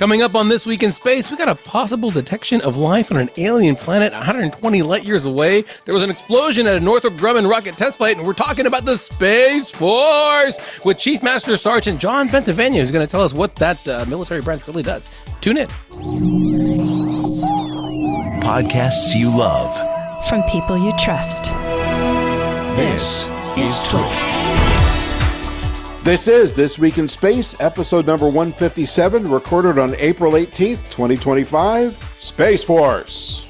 Coming up on This Week in Space, we got a possible detection of life on an alien planet 120 light years away. There was an explosion at a Northrop Grumman rocket test flight, and we're talking about the Space Force with Chief Master Sergeant John Bentivegna, who's going to tell us what that military branch really does. Tune in. Podcasts you love. From people you trust. This is Twit. This is This Week in Space, episode number 157, recorded on April 18th, 2025, Space Force.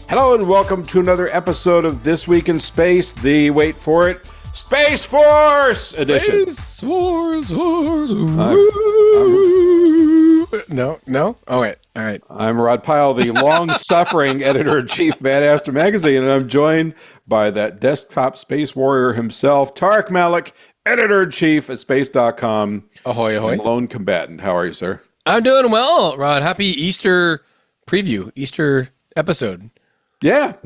Hello and welcome to another episode of This Week in Space, the, wait for it, Space Force edition. Space Force. No? Oh, wait. All right. I'm Rod Pyle, the long-suffering editor-in-chief of Madaster Magazine, and I'm joined by that desktop space warrior himself, Tarek Malik, editor-in-chief at space.com. Ahoy, ahoy. Lone combatant. How are you, sir? I'm doing well, Rod. Happy Easter preview, Easter episode. Yeah.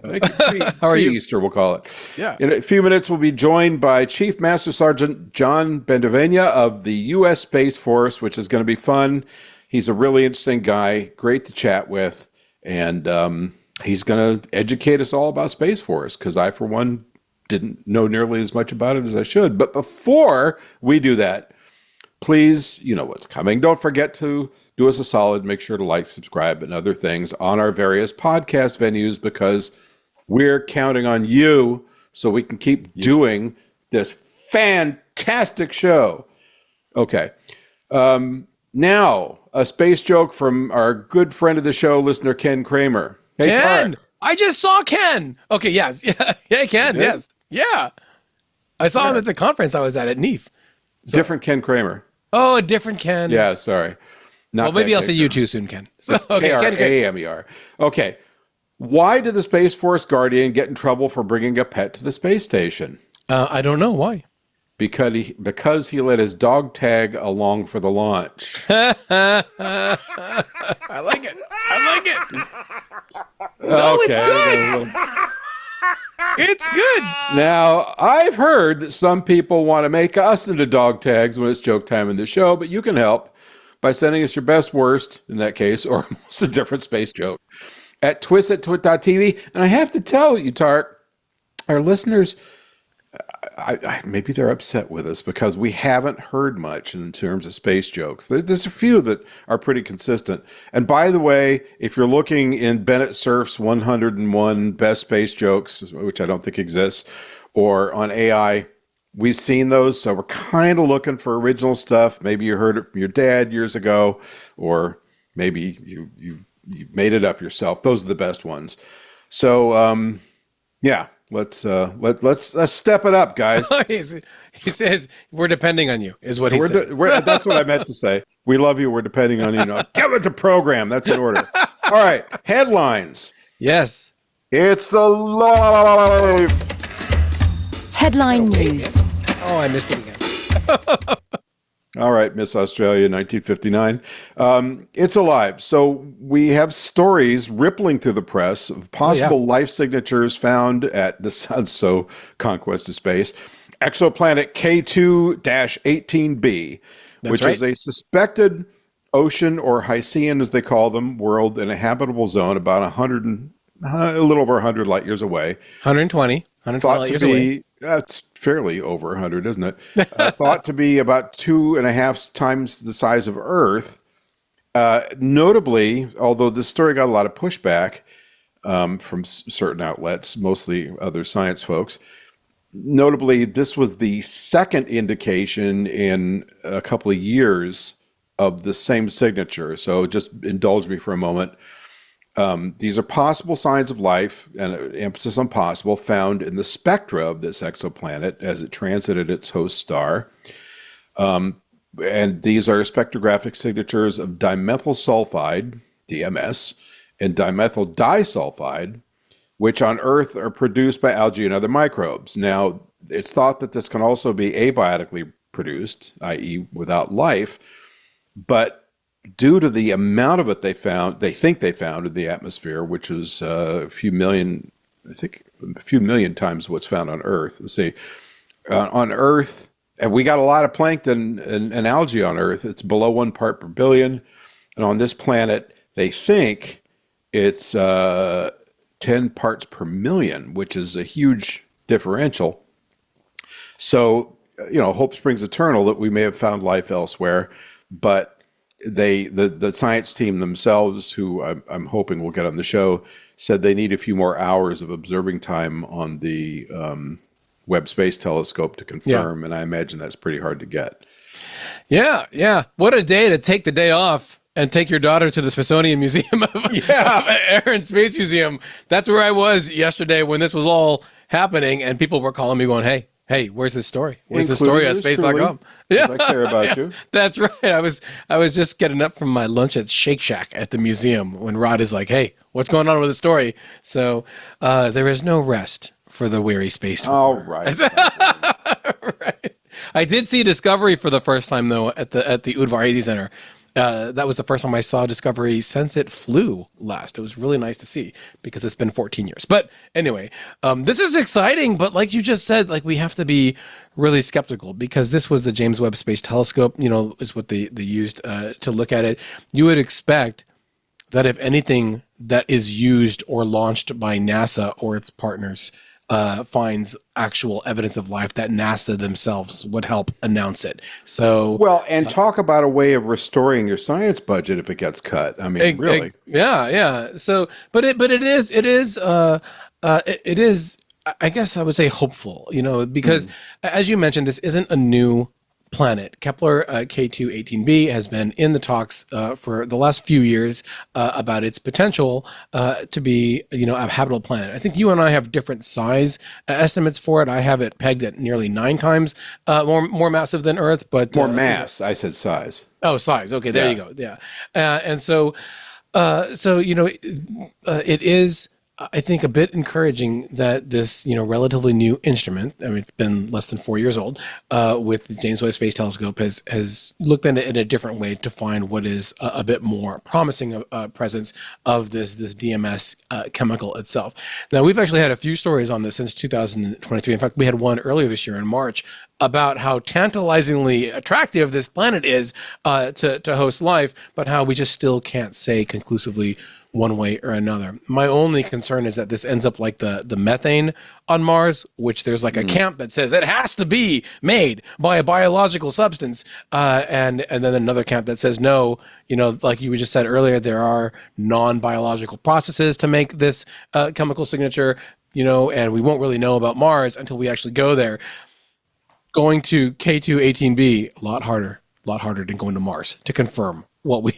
How are you? Easter, we'll call it. Yeah. In a few minutes, we'll be joined by Chief Master Sergeant John Bentivegna of the U.S. Space Force, which is going to be fun. He's a really interesting guy, great to chat with, and he's going to educate us all about Space Force, because I, for one, didn't know nearly as much about it as I should. But before we do that, please, you know what's coming. Don't forget to do us a solid. Make sure to like, subscribe, and other things on our various podcast venues, because we're counting on you so we can keep doing this fantastic show. Okay. Now, a space joke from our good friend of the show, listener Ken Kramer. Hey, Ken! Tarek. I just saw Ken! Okay, yes. Yeah, Ken, yes. Yeah. I saw him at the conference I was at NEAF. Different Ken Kramer. Oh, a different Ken. Yeah, sorry. Well, maybe I'll see you too soon, Ken. So, okay, K-R-A-M-E-R. Okay. Why did the Space Force Guardian get in trouble for bringing a pet to the space station? I don't know. Why? Because he let his dog tag along for the launch. I like it. No, okay. it's good. It's good. Now, I've heard that some people want to make us into dog tags when it's joke time in the show, but you can help by sending us your best worst, in that case, or almost a different space joke, at twit@twit.tv. And I have to tell you, Tarek, our listeners, maybe they're upset with us because we haven't heard much in terms of space jokes. There's a few that are pretty consistent. And by the way, if you're looking in Bennett Cerf's 101 best space jokes, which I don't think exists, or on AI, we've seen those. So we're kind of looking for original stuff. Maybe you heard it from your dad years ago, or maybe you made it up yourself. Those are the best ones. So, yeah. Let's step it up, guys. He says we're depending on you, is what he said. That's what I meant to say. We love you. We're depending on you. Now, get with the program. That's in order. All right. Headlines. Yes. It's alive. Headline news. Oh, I missed it again. All right, Miss Australia, 1959. It's alive. So we have stories rippling through the press of possible life signatures found at, this sounds so conquest of space, Exoplanet K2-18b, which is a suspected ocean, or Hycean as they call them, world in a habitable zone about a little over 100 light years away. 120 light years away. That's fairly over 100, isn't it? Thought to be about 2.5 times the size of Earth. Notably, although this story got a lot of pushback from certain outlets, mostly other science folks, notably, this was the second indication in a couple of years of the same signature. So just indulge me for a moment. These are possible signs of life, and emphasis on possible, found in the spectra of this exoplanet as it transited its host star. And these are spectrographic signatures of dimethyl sulfide, DMS, and dimethyl disulfide, which on Earth are produced by algae and other microbes. Now, it's thought that this can also be abiotically produced, i.e. without life, but due to the amount of it they think they found in the atmosphere, which was a few million times what's found on Earth. Let's see, on Earth, and we got a lot of plankton and algae on Earth. It's below 1 part per billion. And on this planet, they think it's 10 parts per million, which is a huge differential. So, hope springs eternal that we may have found life elsewhere, but the science team themselves, who I'm hoping will get on the show, said they need a few more hours of observing time on the Webb Space Telescope to confirm, and I imagine that's pretty hard to get. Yeah. What a day to take the day off and take your daughter to the Smithsonian Museum of Air and Space Museum. That's where I was yesterday when this was all happening, and people were calling me going, Hey, where's this story? Where's this story at space.com? Yeah, I care about you. That's right. I was just getting up from my lunch at Shake Shack at the museum when Rod is like, hey, what's going on with the story? So there is no rest for the weary space. All right. Right. I did see Discovery for the first time, though, at the Udvar Hazy Center. That was the first time I saw Discovery since it flew last. It was really nice to see because it's been 14 years. But anyway, this is exciting. But like you just said, like we have to be really skeptical because this was the James Webb Space Telescope, is what they used to look at it. You would expect that if anything that is used or launched by NASA or its partners finds actual evidence of life, that NASA themselves would help announce it. So well, and talk about a way of restoring your science budget if it gets cut. I mean, really. Yeah. So, but it is. I guess I would say hopeful. Because as you mentioned, this isn't a new planet. Kepler K2-18b has been in the talks for the last few years about its potential to be, a habitable planet. I think you and I have different size estimates for it. I have it pegged at nearly 9 times more massive than Earth, but more mass. I said size. Oh, size. Okay, there you go. Yeah, and so it is. I think a bit encouraging that this, relatively new instrument, I mean, it's been less than 4 years old, with the James Webb Space Telescope has looked at it in a different way to find what is a bit more promising presence of this DMS chemical itself. Now, we've actually had a few stories on this since 2023. In fact, we had one earlier this year in March about how tantalizingly attractive this planet is to host life, but how we just still can't say conclusively one way or another. My only concern is that this ends up like the methane on Mars, which there's like a camp that says it has to be made by a biological substance, and then another camp that says no, like you just said earlier, there are non-biological processes to make this chemical signature, and we won't really know about Mars until we actually go there. Going to K2-18b, a lot harder than going to Mars to confirm what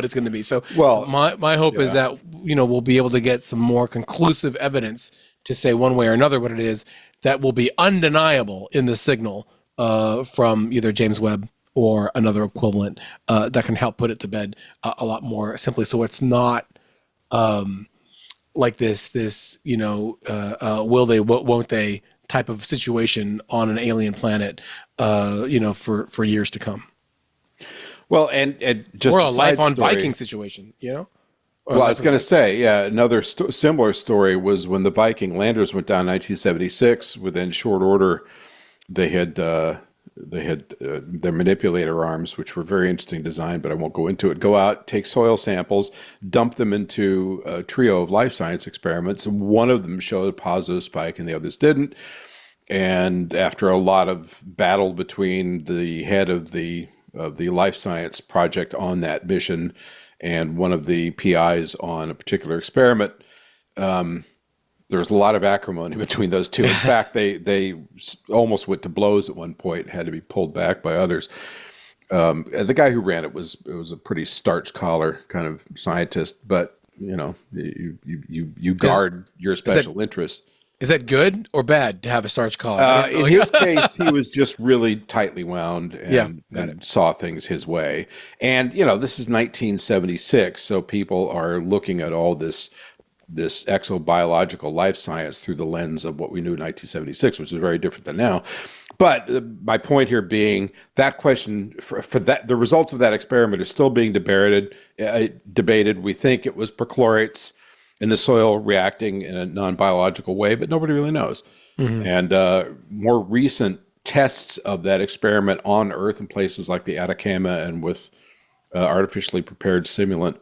it's going to be. So my hope is that we'll be able to get some more conclusive evidence to say one way or another what it is that will be undeniable in the signal from either James Webb or another equivalent that can help put it to bed a lot more simply. So it's not like this will they, won't they type of situation on an alien planet, for years to come. Well, and just or a life on story. Viking situation, Well, I was going to say, another similar story was when the Viking landers went down in 1976. Within short order, they had their manipulator arms, which were very interesting design, but I won't go into it. Go out, take soil samples, dump them into a trio of life science experiments. And one of them showed a positive spike, and the others didn't. And after a lot of battle between the head of the life science project on that mission and one of the PIs on a particular experiment, there was a lot of acrimony between those two. In fact, they almost went to blows at one point, had to be pulled back by others. And the guy who ran it was a pretty starch collar kind of scientist, but you guard your special interest. Is that good or bad to have a starch collar? In his case, he was just really tightly wound and saw things his way. And, this is 1976, so people are looking at all this exobiological life science through the lens of what we knew in 1976, which is very different than now. But my point here being that question for that, the results of that experiment are still being debated. We think it was perchlorates in the soil reacting in a non-biological way, but nobody really knows. Mm-hmm. And more recent tests of that experiment on Earth in places like the Atacama and with artificially prepared simulant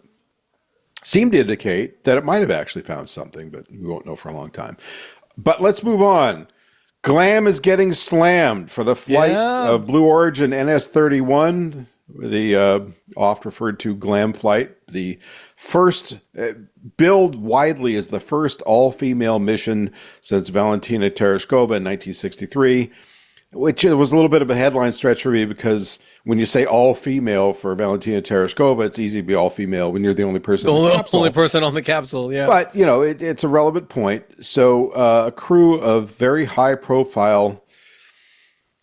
seemed to indicate that it might have actually found something, but we won't know for a long time. But let's move on. GLAM is getting slammed for the flight of Blue Origin NS-31, the oft referred to GLAM flight, the first, billed widely as the first all-female mission since Valentina Tereshkova in 1963, which was a little bit of a headline stretch for me because when you say all-female for Valentina Tereshkova, it's easy to be all-female when you're the only person in the capsule. Only person on the capsule, yeah. But, you know, it's a relevant point. So a crew of very high-profile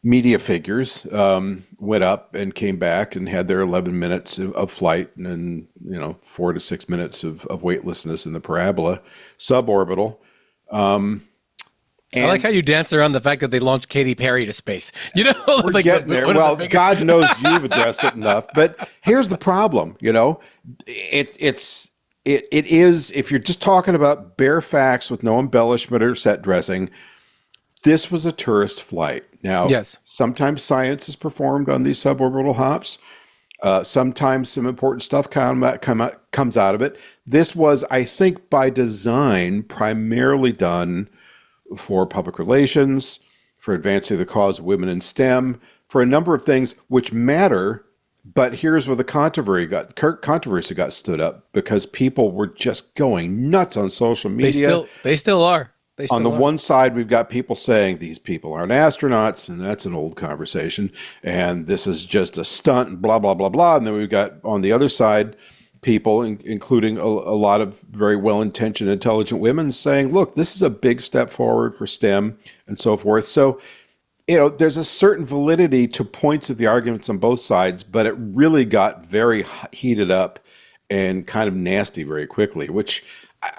media figures went up and came back and had their 11 minutes of flight and, 4 to 6 minutes of weightlessness in the parabola, suborbital. I like how you danced around the fact that they launched Katy Perry to space. We're like getting there. Well, God knows you've addressed it enough. But here's the problem. It is, if you're just talking about bare facts with no embellishment or set dressing, this was a tourist flight. Now, yes, sometimes science is performed on these suborbital hops. Sometimes some important stuff comes out of it. This was, I think, by design, primarily done for public relations, for advancing the cause of women in STEM, for a number of things which matter. But here's where the controversy got stood up because people were just going nuts on social media. They still are. On the one side, we've got people saying these people aren't astronauts, and that's an old conversation, and this is just a stunt, and blah, blah, blah, blah. And then we've got on the other side, people, including a lot of very well-intentioned, intelligent women saying, look, this is a big step forward for STEM and so forth. So, there's a certain validity to points of the arguments on both sides, but it really got very heated up and kind of nasty very quickly, which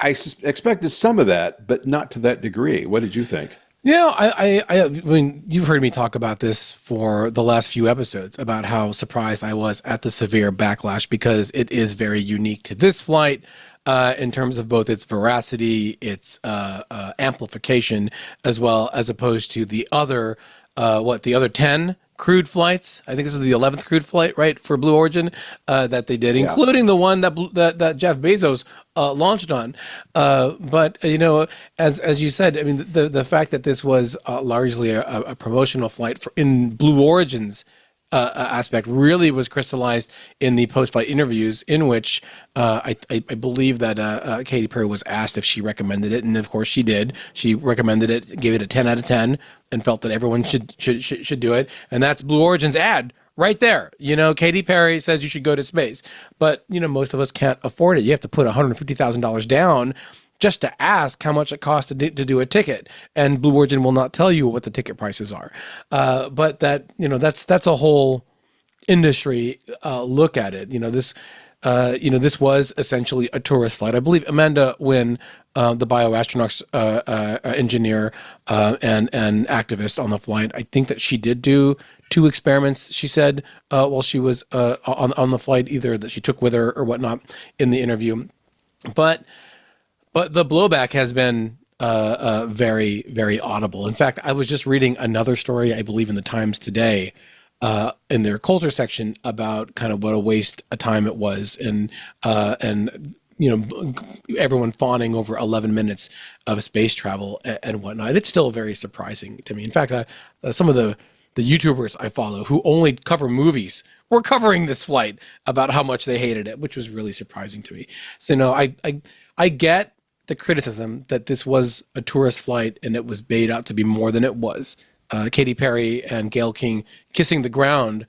I expected some of that, but not to that degree. What did you think? Yeah, I mean, you've heard me talk about this for the last few episodes about how surprised I was at the severe backlash because it is very unique to this flight in terms of both its veracity, its amplification, as well as opposed to the other, the other 10 crewed flights. I think this was the 11th crewed flight, right, for Blue Origin that they did, including the one that Jeff Bezos launched on. But as you said, I mean, the fact that this was largely a promotional flight in Blue Origin's aspect really was crystallized in the post-flight interviews, in which I believe that Katy Perry was asked if she recommended it, and of course she did. She recommended it, gave it a 10 out of 10, and felt that everyone should do it. And that's Blue Origin's ad right there. Katy Perry says you should go to space, but most of us can't afford it. You have to put $150,000 down just to ask how much it costs to do a ticket, and Blue Origin will not tell you what the ticket prices are. But that's a whole industry look at it. This was essentially a tourist flight. I believe Amanda Wynn, the bioastronautics engineer and activist on the flight, I think that she did do 2 experiments, she said, while she was on the flight, either that she took with her or whatnot in the interview. But the blowback has been very, very audible. In fact, I was just reading another story, I believe in the Times today, in their culture section about kind of what a waste of time it was, and everyone fawning over 11 minutes of space travel and whatnot. It's still very surprising to me. In fact, some of the YouTubers I follow who only cover movies were covering this flight about how much they hated it, which was really surprising to me. So I get the criticism that this was a tourist flight and it was bait out to be more than it was. Katy Perry and Gayle King kissing the ground,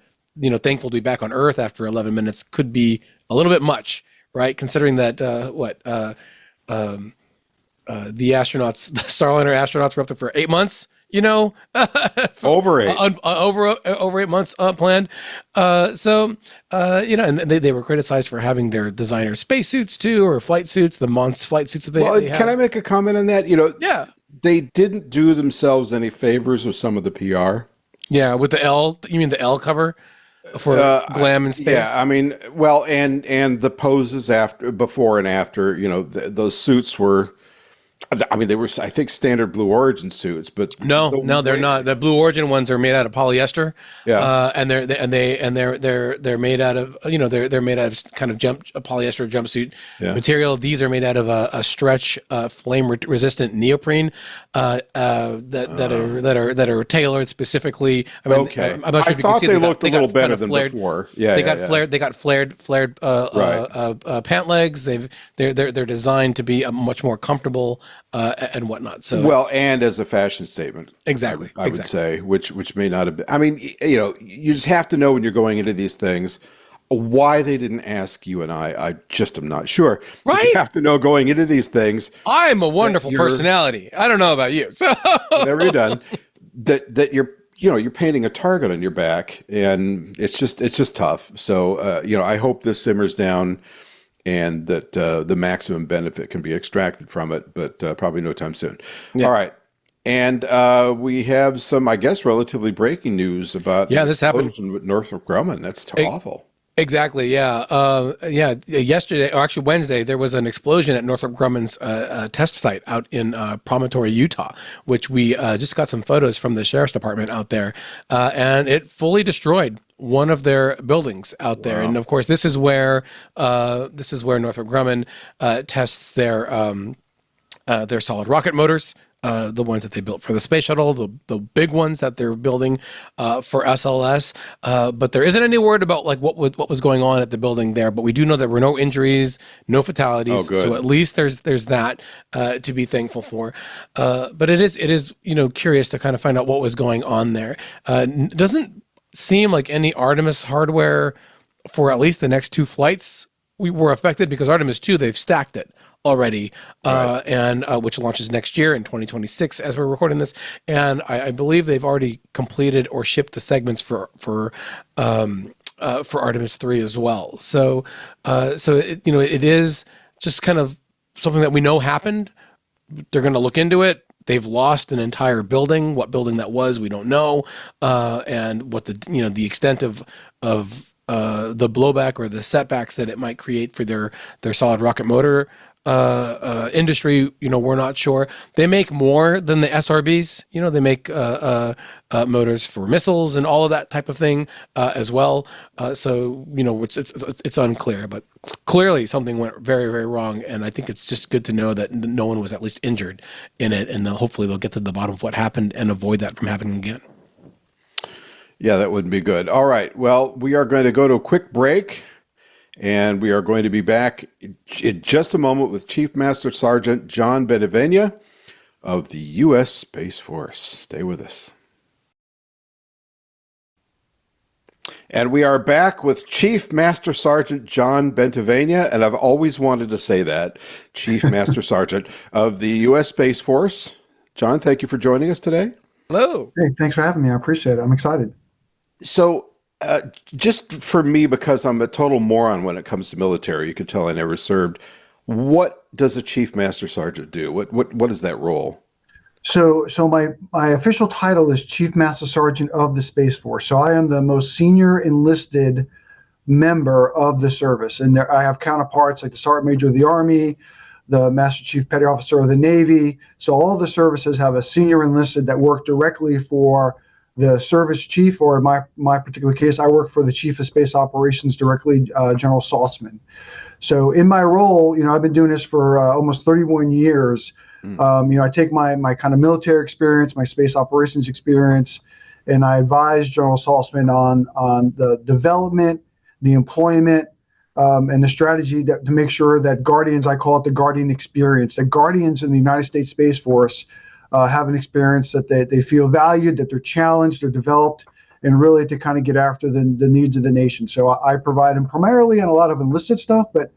thankful to be back on Earth after 11 minutes could be a little bit much, right? Considering that the astronauts, the Starliner astronauts were up there for 8 months, over 8, over 8 months planned. And they were criticized for having their designer spacesuits too, or flight suits, the Mons flight suits that they had. Can I make a comment on that? Yeah. They didn't do themselves any favors with some of the PR. Yeah, with the L, you mean the L cover for GLAM in space? Yeah, I mean, and the poses before and after, those suits were I mean, they were, I think, standard Blue Origin suits, but No, they're not. The Blue Origin ones are made out of polyester. Yeah. And they're made out of they're made out of kind of polyester jumpsuit Yeah. material. These are made out of a stretch flame resistant neoprene that are tailored specifically. I mean, Okay. I'm not sure I if you can thought see they got- looked a got little better kind of than flared, before. Yeah, they yeah, got yeah. flared. They got flared pant legs. They're designed to be much more comfortable and whatnot. So Well, and as a fashion statement, Exactly, I would exactly. say, which may not have been. I mean, you just have to know when you're going into these things why they didn't ask you and I. I just am not sure. But Right? you have to know going into these things, I'm a wonderful you're- personality. I don't know about you. So whatever you've done, that you're painting a target on your back, and it's just tough. So I hope this simmers down, and that the maximum benefit can be extracted from it, but probably no time soon. Yeah. All right. And we have some, I guess, relatively breaking news about This happened. explosion with Northrop Grumman. That's awful. Exactly. Yeah. Yesterday, or actually Wednesday, there was an explosion at Northrop Grumman's test site out in Promontory, Utah, which we just got some photos from the sheriff's department out there, and it fully destroyed one of their buildings out there. And of course, this is where Northrop Grumman tests their solid rocket motors. The ones that they built for the space shuttle, the big ones that they're building for SLS, but there isn't any word about like what was going on at the building there. But we do know there were no injuries, no fatalities. Oh, good. So at least there's that to be thankful for. But it is curious to kind of find out what was going on there. Doesn't seem like any Artemis hardware for at least the next two flights we were affected, because Artemis 2, they've stacked it already, and which launches next year in 2026 as we're recording this. And I believe they've already completed or shipped the segments for Artemis 3 as well. So it is just kind of something that we know happened. They're going to look into it. They've lost an entire building. What building that was, we don't know, and what the extent of the blowback or the setbacks that it might create for their solid rocket motor industry, we're not sure. They make more than the SRBs. They make motors for missiles and all of that type of thing as well. So it's unclear, but clearly something went very, very wrong. And I think it's just good to know that no one was at least injured in it, and hopefully they'll get to the bottom of what happened and avoid that from happening again. Yeah, that wouldn't be good. All right. Well, we are going to go to a quick break, and we are going to be back in just a moment with Chief Master Sergeant John Bentivegna of the U.S. Space Force. Stay with us. And we are back with Chief Master Sergeant John Bentivegna, and I've always wanted to say that, Chief Master Sergeant of the U.S. Space Force. John, thank you for joining us today. Hello. Hey, thanks for having me. I appreciate it. I'm excited. So, just for me, because I'm a total moron when it comes to military, you can tell I never served. What does a Chief Master Sergeant do? What is that role? So my official title is Chief Master Sergeant of the Space Force. So I am the most senior enlisted member of the service, and I have counterparts like the Sergeant Major of the Army, the Master Chief Petty Officer of the Navy. So all of the services have a senior enlisted that work directly for the service chief, or in my particular case, I work for the Chief of Space Operations directly, General Saltzman. So in my role, I've been doing this for almost 31 years. I take my kind of military experience, my space operations experience, and I advise General Saltzman on the development, the employment, and the strategy to make sure that Guardians, I call it the Guardian experience, that Guardians in the United States Space Force have an experience that they feel valued, that they're challenged, they're developed, and really to kind of get after the needs of the nation. So I provide them primarily in a lot of enlisted stuff, but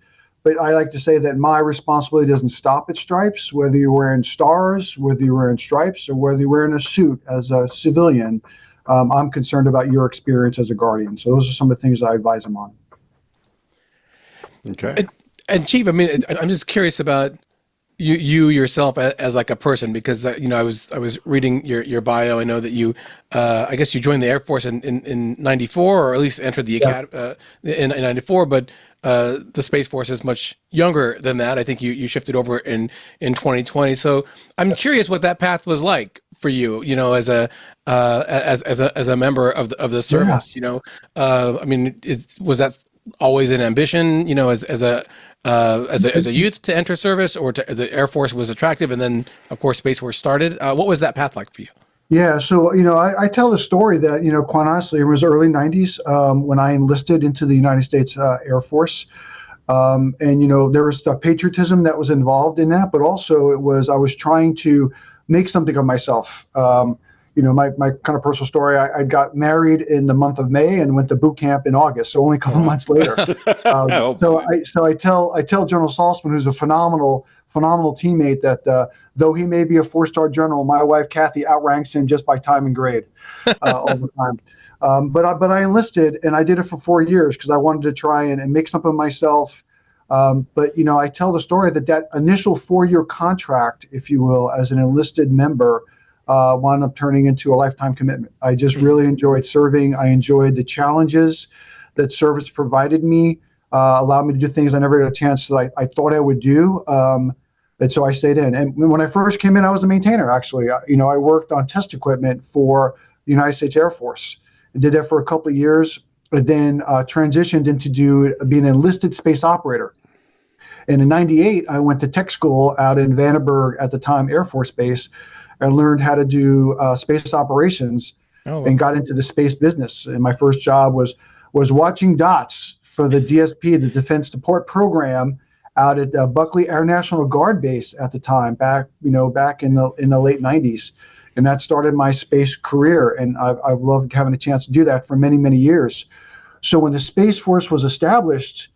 I like to say that my responsibility doesn't stop at stripes, whether you're wearing stars, whether you're wearing stripes, or whether you're wearing a suit as a civilian. I'm concerned about your experience as a Guardian. So those are some of the things I advise them on. Okay. And Chief, I mean, I'm just curious about you yourself as like a person, because I was reading your bio. I know that you I guess you joined the Air Force in 94, or at least entered the academy in 94. But the Space Force is much younger than that. I think you shifted over in 2020. So I'm curious what that path was like for you, as a member of the service. I mean, was that always an ambition, as a youth to enter service, or the Air Force was attractive, and then of course Space Force started? What was that path like for you? Yeah, so I tell the story that quite honestly, it was early '90s when I enlisted into the United States Air Force, and there was the patriotism that was involved in that, but also I was trying to make something of myself. My kind of personal story: I got married in the month of May and went to boot camp in August, so only a couple months later. I tell General Saltzman, who's a phenomenal teammate, that though he may be a 4-star general, my wife Kathy outranks him just by time and grade all the time. But I enlisted, and I did it for 4 years because I wanted to try and make something of myself. But I tell the story that initial 4-year contract, if you will, as an enlisted member, wound up turning into a lifetime commitment. I just really enjoyed serving. I enjoyed the challenges that service provided me, allowed me to do things I never had a chance that I thought I would do. And so I stayed in. And when I first came in, I was a maintainer, actually. I worked on test equipment for the United States Air Force and did that for a couple of years, and then transitioned into being an enlisted space operator. And in '98, I went to tech school out in Vandenberg, at the time Air Force Base, and learned how to do space operations and got into the space business. And my first job was watching dots for the DSP, the Defense Support Program, out at Buckley Air National Guard Base at the time, back in the late '90s, and that started my space career. And I've loved having a chance to do that for many, many years. So when the Space Force was established,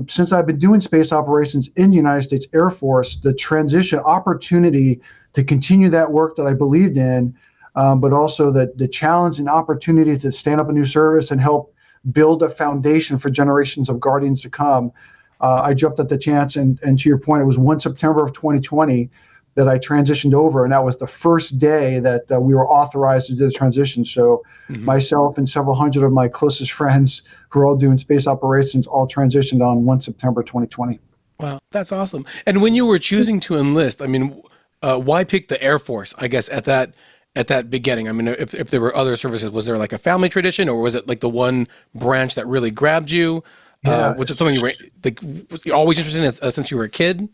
since I've been doing space operations in the United States Air Force, the transition opportunity to continue that work that I believed in, but also the challenge and opportunity to stand up a new service and help build a foundation for generations of Guardians to come. I jumped at the chance, and to your point, it was 1 September of 2020 that I transitioned over, and that was the first day that we were authorized to do the transition. So myself and several hundred of my closest friends who are all doing space operations all transitioned on 1 September 2020. Wow, that's awesome. And when you were choosing to enlist, I mean, why pick the Air Force, I guess, at that beginning? I mean, if there were other services, was there like a family tradition, or was it like the one branch that really grabbed you? Was it something was you always interested in since you were a kid?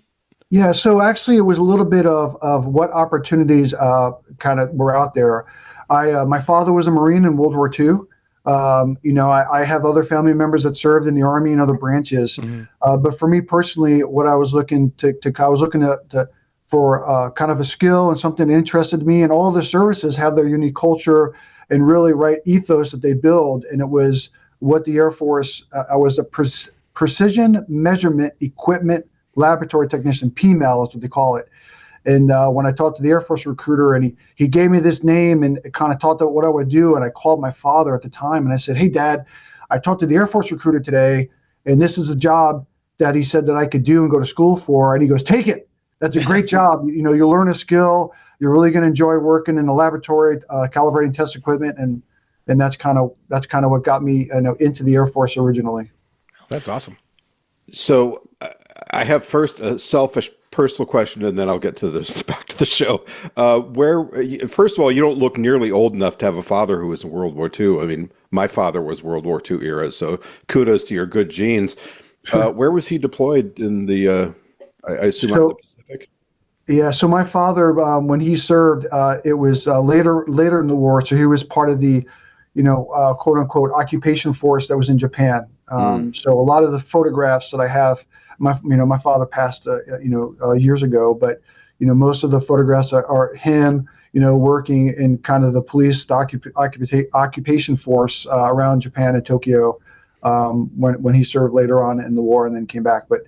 Yeah, so actually it was a little bit of what opportunities kind of were out there. My father was a Marine in World War II. I have other family members that served in the Army and other branches. But for me personally, what I was looking for kind of a skill and something that interested me, and all the services have their unique culture and really right ethos that they build. And it was what the Air Force, I was a precision measurement equipment laboratory technician, PMEL is what they call it. And when I talked to the Air Force recruiter, and he gave me this name and kind of talked about what I would do, and I called my father at the time and I said, "Hey, Dad, I talked to the Air Force recruiter today, and this is a job that he said that I could do and go to school for." And he goes, "Take it. That's a great job. You'll learn a skill. You're really going to enjoy working in the laboratory, calibrating test equipment." And that's kind of what got me into the Air Force originally. That's awesome. So I have first a selfish personal question, and then I'll get to this back to the show. First of all, you don't look nearly old enough to have a father who was in World War II. I mean, my father was World War II era, so kudos to your good genes. Where was he deployed in the? I assume out the Pacific. Yeah, so my father, when he served, it was later in the war. So he was part of the, quote unquote occupation force that was in Japan. So a lot of the photographs that I have, my father passed, years ago, but most of the photographs are him, working in kind of the police occupation force around Japan and Tokyo, when he served later on in the war and then came back. But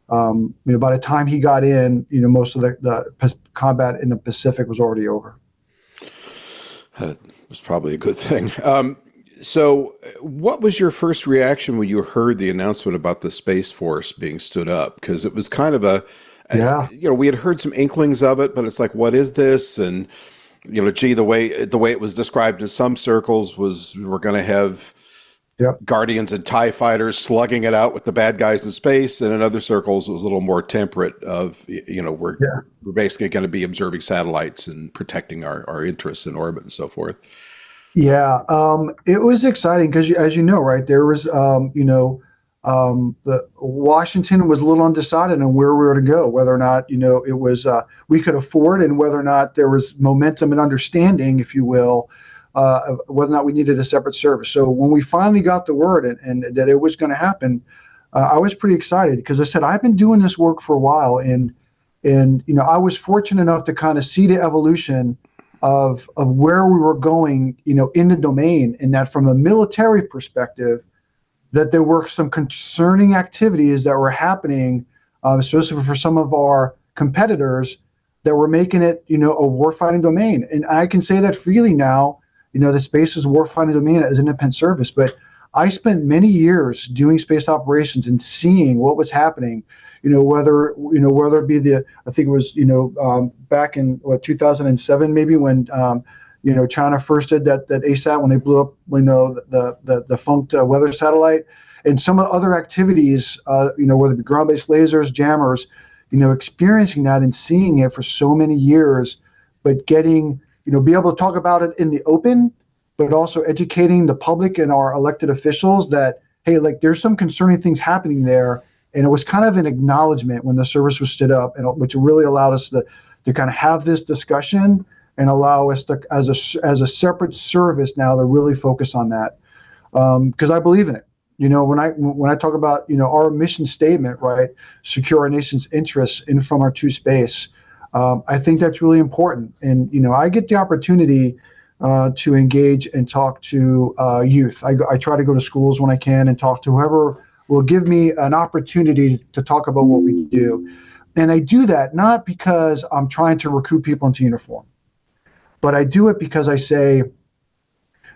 by the time he got in, most of the combat in the Pacific was already over. That was probably a good thing. So what was your first reaction when you heard the announcement about the Space Force being stood up? Because it was kind of we had heard some inklings of it, but it's like, what is this? And, the way it was described in some circles was we're going to have Yep. Guardians and TIE fighters slugging it out with the bad guys in space. And in other circles, it was a little more temperate of, we're basically going to be observing satellites and protecting our interests in orbit and so forth. Yeah, it was exciting because, as you know, right, there was, the Washington was a little undecided on where we were to go, whether or not, it was we could afford, and whether or not there was momentum and understanding, if you will, of whether or not we needed a separate service. So when we finally got the word and that it was going to happen, I was pretty excited because I said I've been doing this work for a while, and I was fortunate enough to kind of see the evolution of where we were going, in the domain, and that from a military perspective, that there were some concerning activities that were happening, especially for some of our competitors, that were making it, a warfighting domain. And I can say that freely now, that space is a warfighting domain as an independent service. But I spent many years doing space operations and seeing what was happening. Whether it be I think it was, back in 2007 maybe, when China first did that ASAT, when they blew up, the defunct weather satellite, and some of the other activities, whether it be ground-based lasers, jammers, experiencing that and seeing it for so many years, but getting, be able to talk about it in the open, but also educating the public and our elected officials that, hey, like, there's some concerning things happening there. And it was kind of an acknowledgement when the service was stood up, and which really allowed us to kind of have this discussion and allow us to, as a separate service now, to really focus on that, because I believe in it. When I talk about our mission statement, right, secure our nation's interests in, from, or to space, I think that's really important. And I get the opportunity to engage and talk to youth. I try to go to schools when I can and talk to whoever will give me an opportunity to talk about what we do. And I do that not because I'm trying to recruit people into uniform, but I do it because I say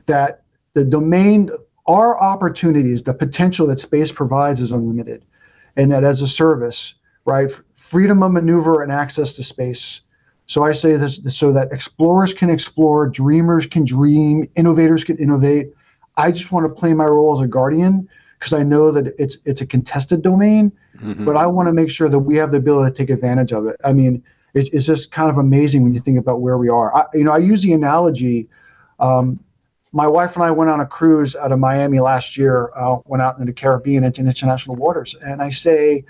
that the domain, our opportunities, the potential that space provides is unlimited. And that as a service, right, freedom of maneuver and access to space. So I say this so that explorers can explore, dreamers can dream, innovators can innovate. I just want to play my role as a guardian, because I know that it's a contested domain, but I want to make sure that we have the ability to take advantage of it. I mean, it's just kind of amazing when you think about where we are. I use the analogy. My wife and I went on a cruise out of Miami last year, went out in the Caribbean into international waters. And I say,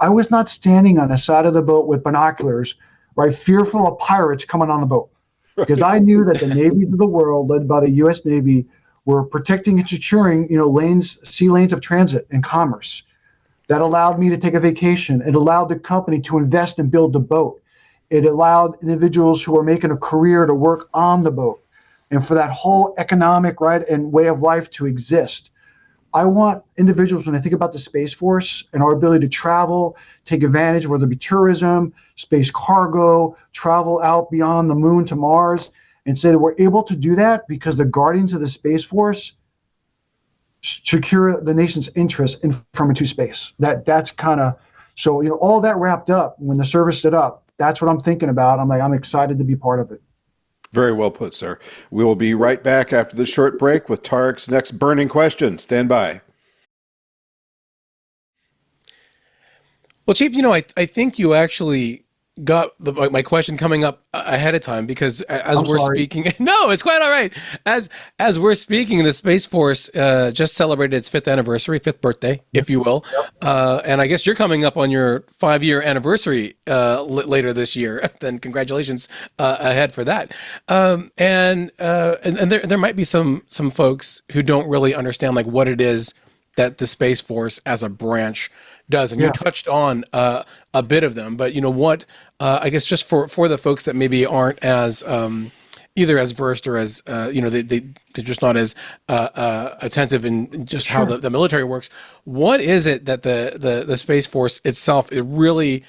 I was not standing on the side of the boat with binoculars, right, fearful of pirates coming on the boat. Because I knew that the navies of the world, led by the U.S. Navy, were protecting and securing, sea lanes of transit and commerce. That allowed me to take a vacation. It allowed the company to invest and build the boat. It allowed individuals who were making a career to work on the boat, and for that whole economic, right, and way of life to exist. I want individuals, when I think about the Space Force and our ability to travel, take advantage, whether it be tourism, space cargo, travel out beyond the moon to Mars, and say that we're able to do that because the guardians of the Space Force secure the nation's interests in, from, and to space. That's kind of, so, all that wrapped up when the service stood up, that's what I'm thinking about. I'm excited to be part of it. Very well put, sir. We will be right back after this short break with Tarek's next burning question. Stand by. Well, Chief, I think you actually got my question coming up ahead of time, because as we're speaking, no, it's quite all right. As we're speaking, the Space Force just celebrated its 5th birthday, if you will. And I guess you're coming up on your 5-year anniversary later this year. Then congratulations ahead for that. And there might be some folks who don't really understand like what it is that the Space Force as a branch does, and you touched on a bit of them, but what I guess just for the folks that maybe aren't as either as versed or as they're just not as attentive in just how the military works. What is it that the Space Force itself, it really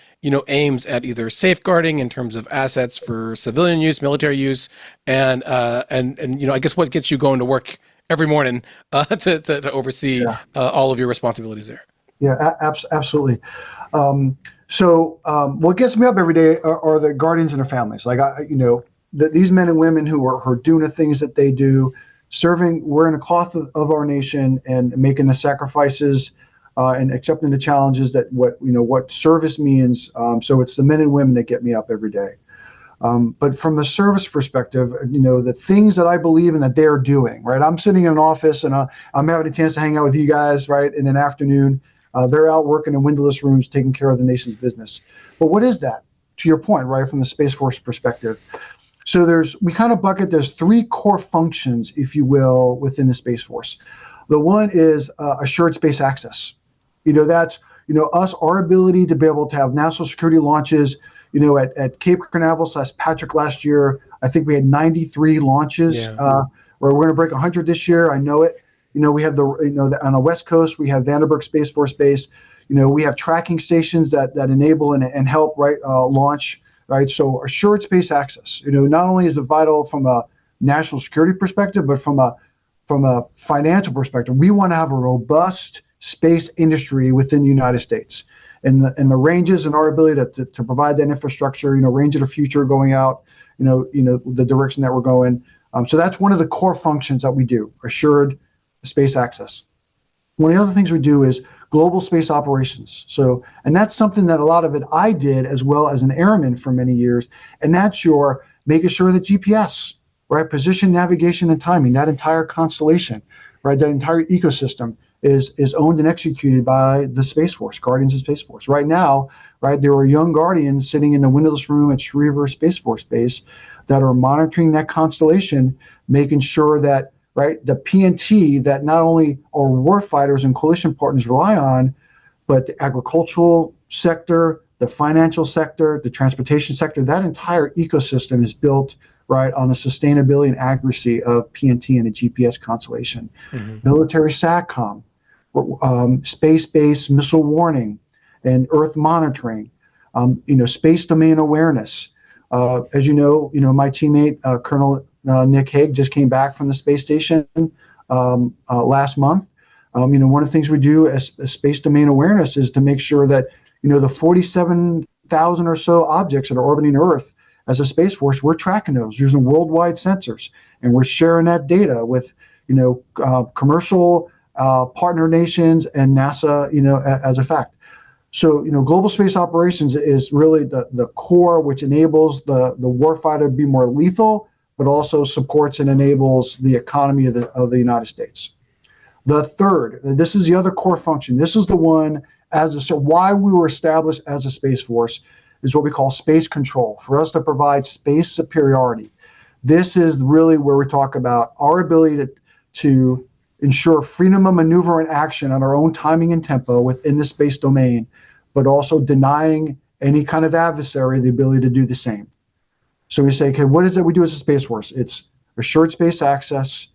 aims at either safeguarding in terms of assets for civilian use, military use, and I guess what gets you going to work every morning to oversee all of your responsibilities there? Yeah, absolutely. So what gets me up every day are the guardians and their families. Like, these men and women who are doing the things that they do serving, wearing the cloth of our nation and making the sacrifices and accepting the challenges that what service means. So it's the men and women that get me up every day. But from the service perspective, the things that I believe in that they're doing, right? I'm sitting in an office and I'm having a chance to hang out with you guys, right, in an afternoon. They're out working in windowless rooms, taking care of the nation's business. But what is that? To your point, right, from the Space Force perspective. So we kind of bucket, there's three core functions, if you will, within the Space Force. The one is assured space access. That's, us, our ability to be able to have national security launches. At Cape Canaveral / Patrick last year, I think we had 93 launches. Yeah. Where we're going to break 100 this year. I know it. We have on the West Coast, we have Vandenberg Space Force Base. We have tracking stations that enable and help launch. Right. So assured space access. Not only is it vital from a national security perspective, but from a financial perspective, we want to have a robust space industry within the United States. And the ranges and our ability to provide that infrastructure, range of the future going out, the direction that we're going. So that's one of the core functions that we do, assured space access. One of the other things we do is global space operations. And that's something that a lot of it I did as well as an airman for many years. And that's your making sure that GPS, right, position, navigation, and timing, that entire constellation, right, that entire ecosystem is owned and executed by the Space Force, Guardians of Space Force. Right now, right, there are young Guardians sitting in the windowless room at Schriever Space Force Base that are monitoring that constellation, making sure that, right, the PNT that not only our warfighters and coalition partners rely on, but the agricultural sector, the financial sector, the transportation sector, that entire ecosystem is built right on the sustainability and accuracy of PNT and a GPS constellation. Mm-hmm. Military SATCOM, space-based missile warning and Earth monitoring, space domain awareness. As you know, my teammate, Colonel Nick Hague, just came back from the space station last month. One of the things we do as space domain awareness is to make sure that, the 47,000 or so objects that are orbiting Earth as a Space Force, we're tracking those using worldwide sensors, and we're sharing that data with, commercial partner nations and NASA, as a fact. So, global space operations is really the core, which enables the warfighter to be more lethal, but also supports and enables the economy of the United States. The third, this is the other core function. This is the one why we were established as a Space Force is what we call space control, for us to provide space superiority. This is really where we talk about our ability to ensure freedom of maneuver and action on our own timing and tempo within the space domain, but also denying any kind of adversary the ability to do the same. So we say, okay, what is it we do as a Space Force? It's assured space access,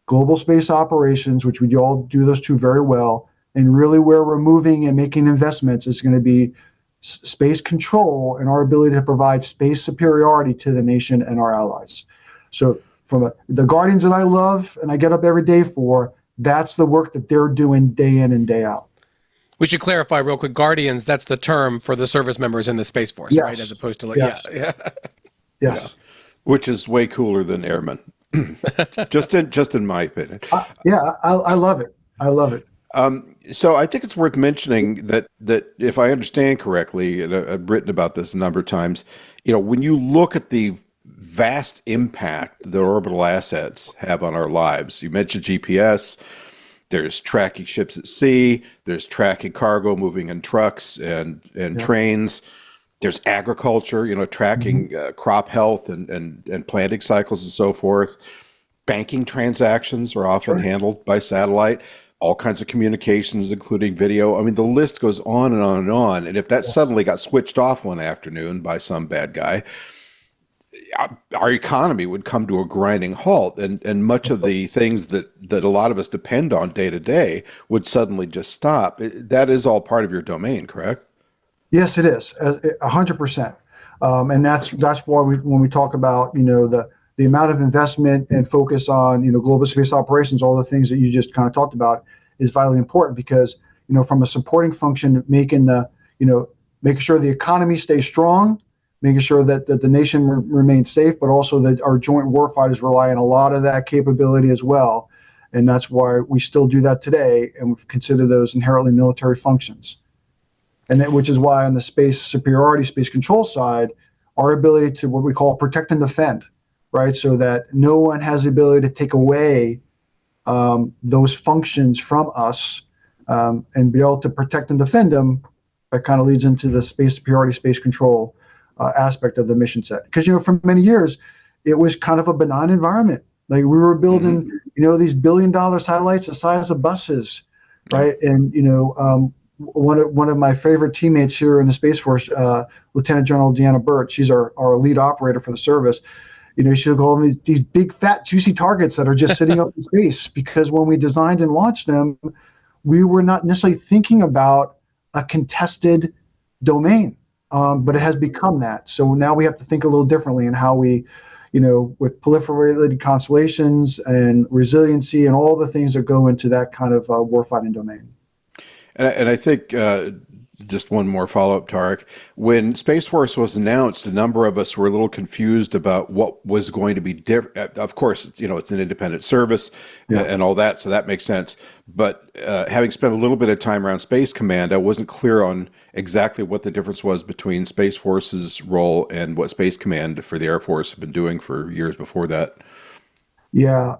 global space operations, which we all do those two very well, and really where we're moving and making investments is going to be space control and our ability to provide space superiority to the nation and our allies. So from the Guardians that I love and I get up every day for, that's the work that they're doing day in and day out. We should clarify real quick, Guardians, that's the term for the service members in the Space Force, yes. right? As opposed to yes. Yeah. Yes. Yeah. Which is way cooler than airmen. just in my opinion. I love it. I love it. So I think it's worth mentioning that if I understand correctly, and I've written about this a number of times, when you look at the vast impact that orbital assets have on our lives, you mentioned GPS, there's tracking ships at sea, there's tracking cargo moving in trucks and trains, there's agriculture, tracking crop health and planting cycles and so forth. Banking transactions are often handled by satellite. All kinds of communications, including video. I mean, the list goes on and on and on. And if that suddenly got switched off one afternoon by some bad guy, our economy would come to a grinding halt. And much of the things that a lot of us depend on day to day would suddenly just stop. That is all part of your domain, correct? Yes, it is, 100%. And that's why when we talk about, the amount of investment and focus on, global space operations, all the things that you just kind of talked about is vitally important because, from a supporting function, making sure the economy stays strong, making sure that the nation remains safe, but also that our joint warfighters rely on a lot of that capability as well. And that's why we still do that today, and we consider those inherently military functions. And which is why on the space superiority, space control side, our ability to what we call protect and defend, right? So that no one has the ability to take away those functions from us, and be able to protect and defend them. That kind of leads into the space superiority, space control aspect of the mission set. Because, for many years, it was kind of a benign environment. Like we were building, these $billion satellites the size of buses, right? And, one of my favorite teammates here in the Space Force, Lieutenant General Deanna Burt, she's our lead operator for the service. She'll call them these big, fat, juicy targets that are just sitting up in space. Because when we designed and launched them, we were not necessarily thinking about a contested domain, but it has become that. So now we have to think a little differently in how we, with proliferated constellations and resiliency and all the things that go into that kind of warfighting domain. And I think just one more follow-up, Tarek. When Space Force was announced, a number of us were a little confused about what was going to be different. Of course, it's an independent service and all that, so that makes sense. But having spent a little bit of time around Space Command, I wasn't clear on exactly what the difference was between Space Force's role and what Space Command for the Air Force had been doing for years before that. Yeah,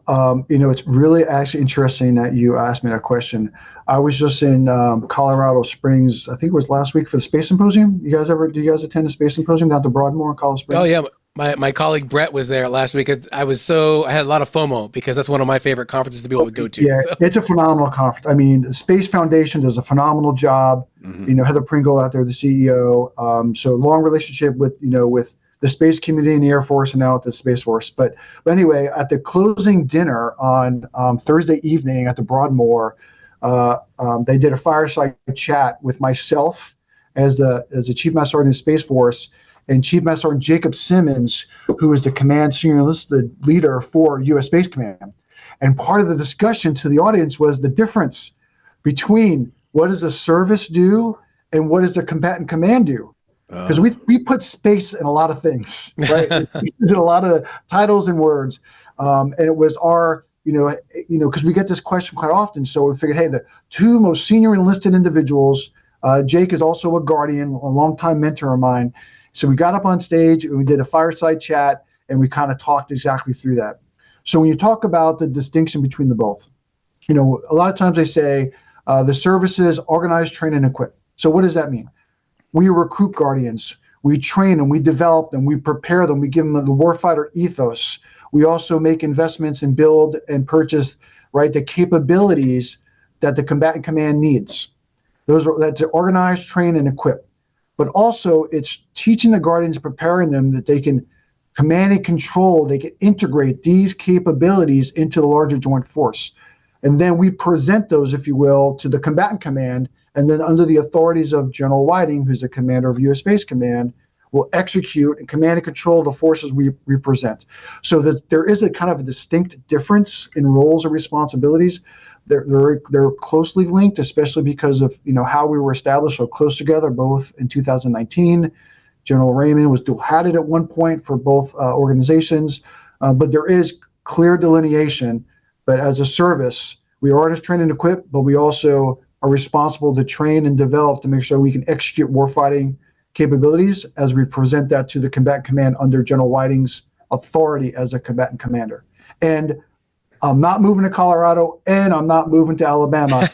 it's really actually interesting that you asked me that question. I was just in Colorado Springs, I think it was last week, for the Space Symposium. Do you guys attend the Space Symposium down to Broadmoor, Colorado Springs? Oh yeah, my colleague Brett was there last week. I had a lot of FOMO because that's one of my favorite conferences to be able to go to. Yeah, so. It's a phenomenal conference. I mean, the Space Foundation does a phenomenal job. Heather Pringle out there, the CEO. So long relationship with the space community in the Air Force and now at the Space Force. But anyway, at the closing dinner on Thursday evening at the Broadmoor, they did a fireside chat with myself as the Chief Master Sergeant of the Space Force and Chief Master Sergeant Jacob Simmons, who is the command senior enlisted leader for U.S. Space Command. And part of the discussion to the audience was the difference between what does a service do and what does the combatant command do. Because we put space in a lot of things, right? There's a lot of titles and words, and it was our, because we get this question quite often. So we figured, hey, the two most senior enlisted individuals. Jake is also a guardian, a longtime mentor of mine. So we got up on stage and we did a fireside chat, and we kind of talked exactly through that. So when you talk about the distinction between the both, a lot of times they say the services organize, train, and equip. So what does that mean? We recruit guardians, we train them, we develop them, we prepare them, we give them the warfighter ethos. We also make investments and build and purchase, right, the capabilities that the combatant command needs. That's to organize, train, and equip. But also it's teaching the guardians, preparing them that they can command and control, they can integrate these capabilities into the larger joint force. And then we present those, if you will, to the combatant command. And then under the authorities of General Whiting, who's the commander of U.S. Space Command, will execute and command and control the forces we represent. So that there is a kind of a distinct difference in roles and responsibilities. They're closely linked, especially because of how we were established so close together, both in 2019. General Raymond was dual-hatted at one point for both organizations, but there is clear delineation. But as a service, we are just train and equip, but we also are responsible to train and develop to make sure we can execute warfighting capabilities as we present that to the combatant command under General Whiting's authority as a combatant commander. And I'm not moving to Colorado, and I'm not moving to Alabama.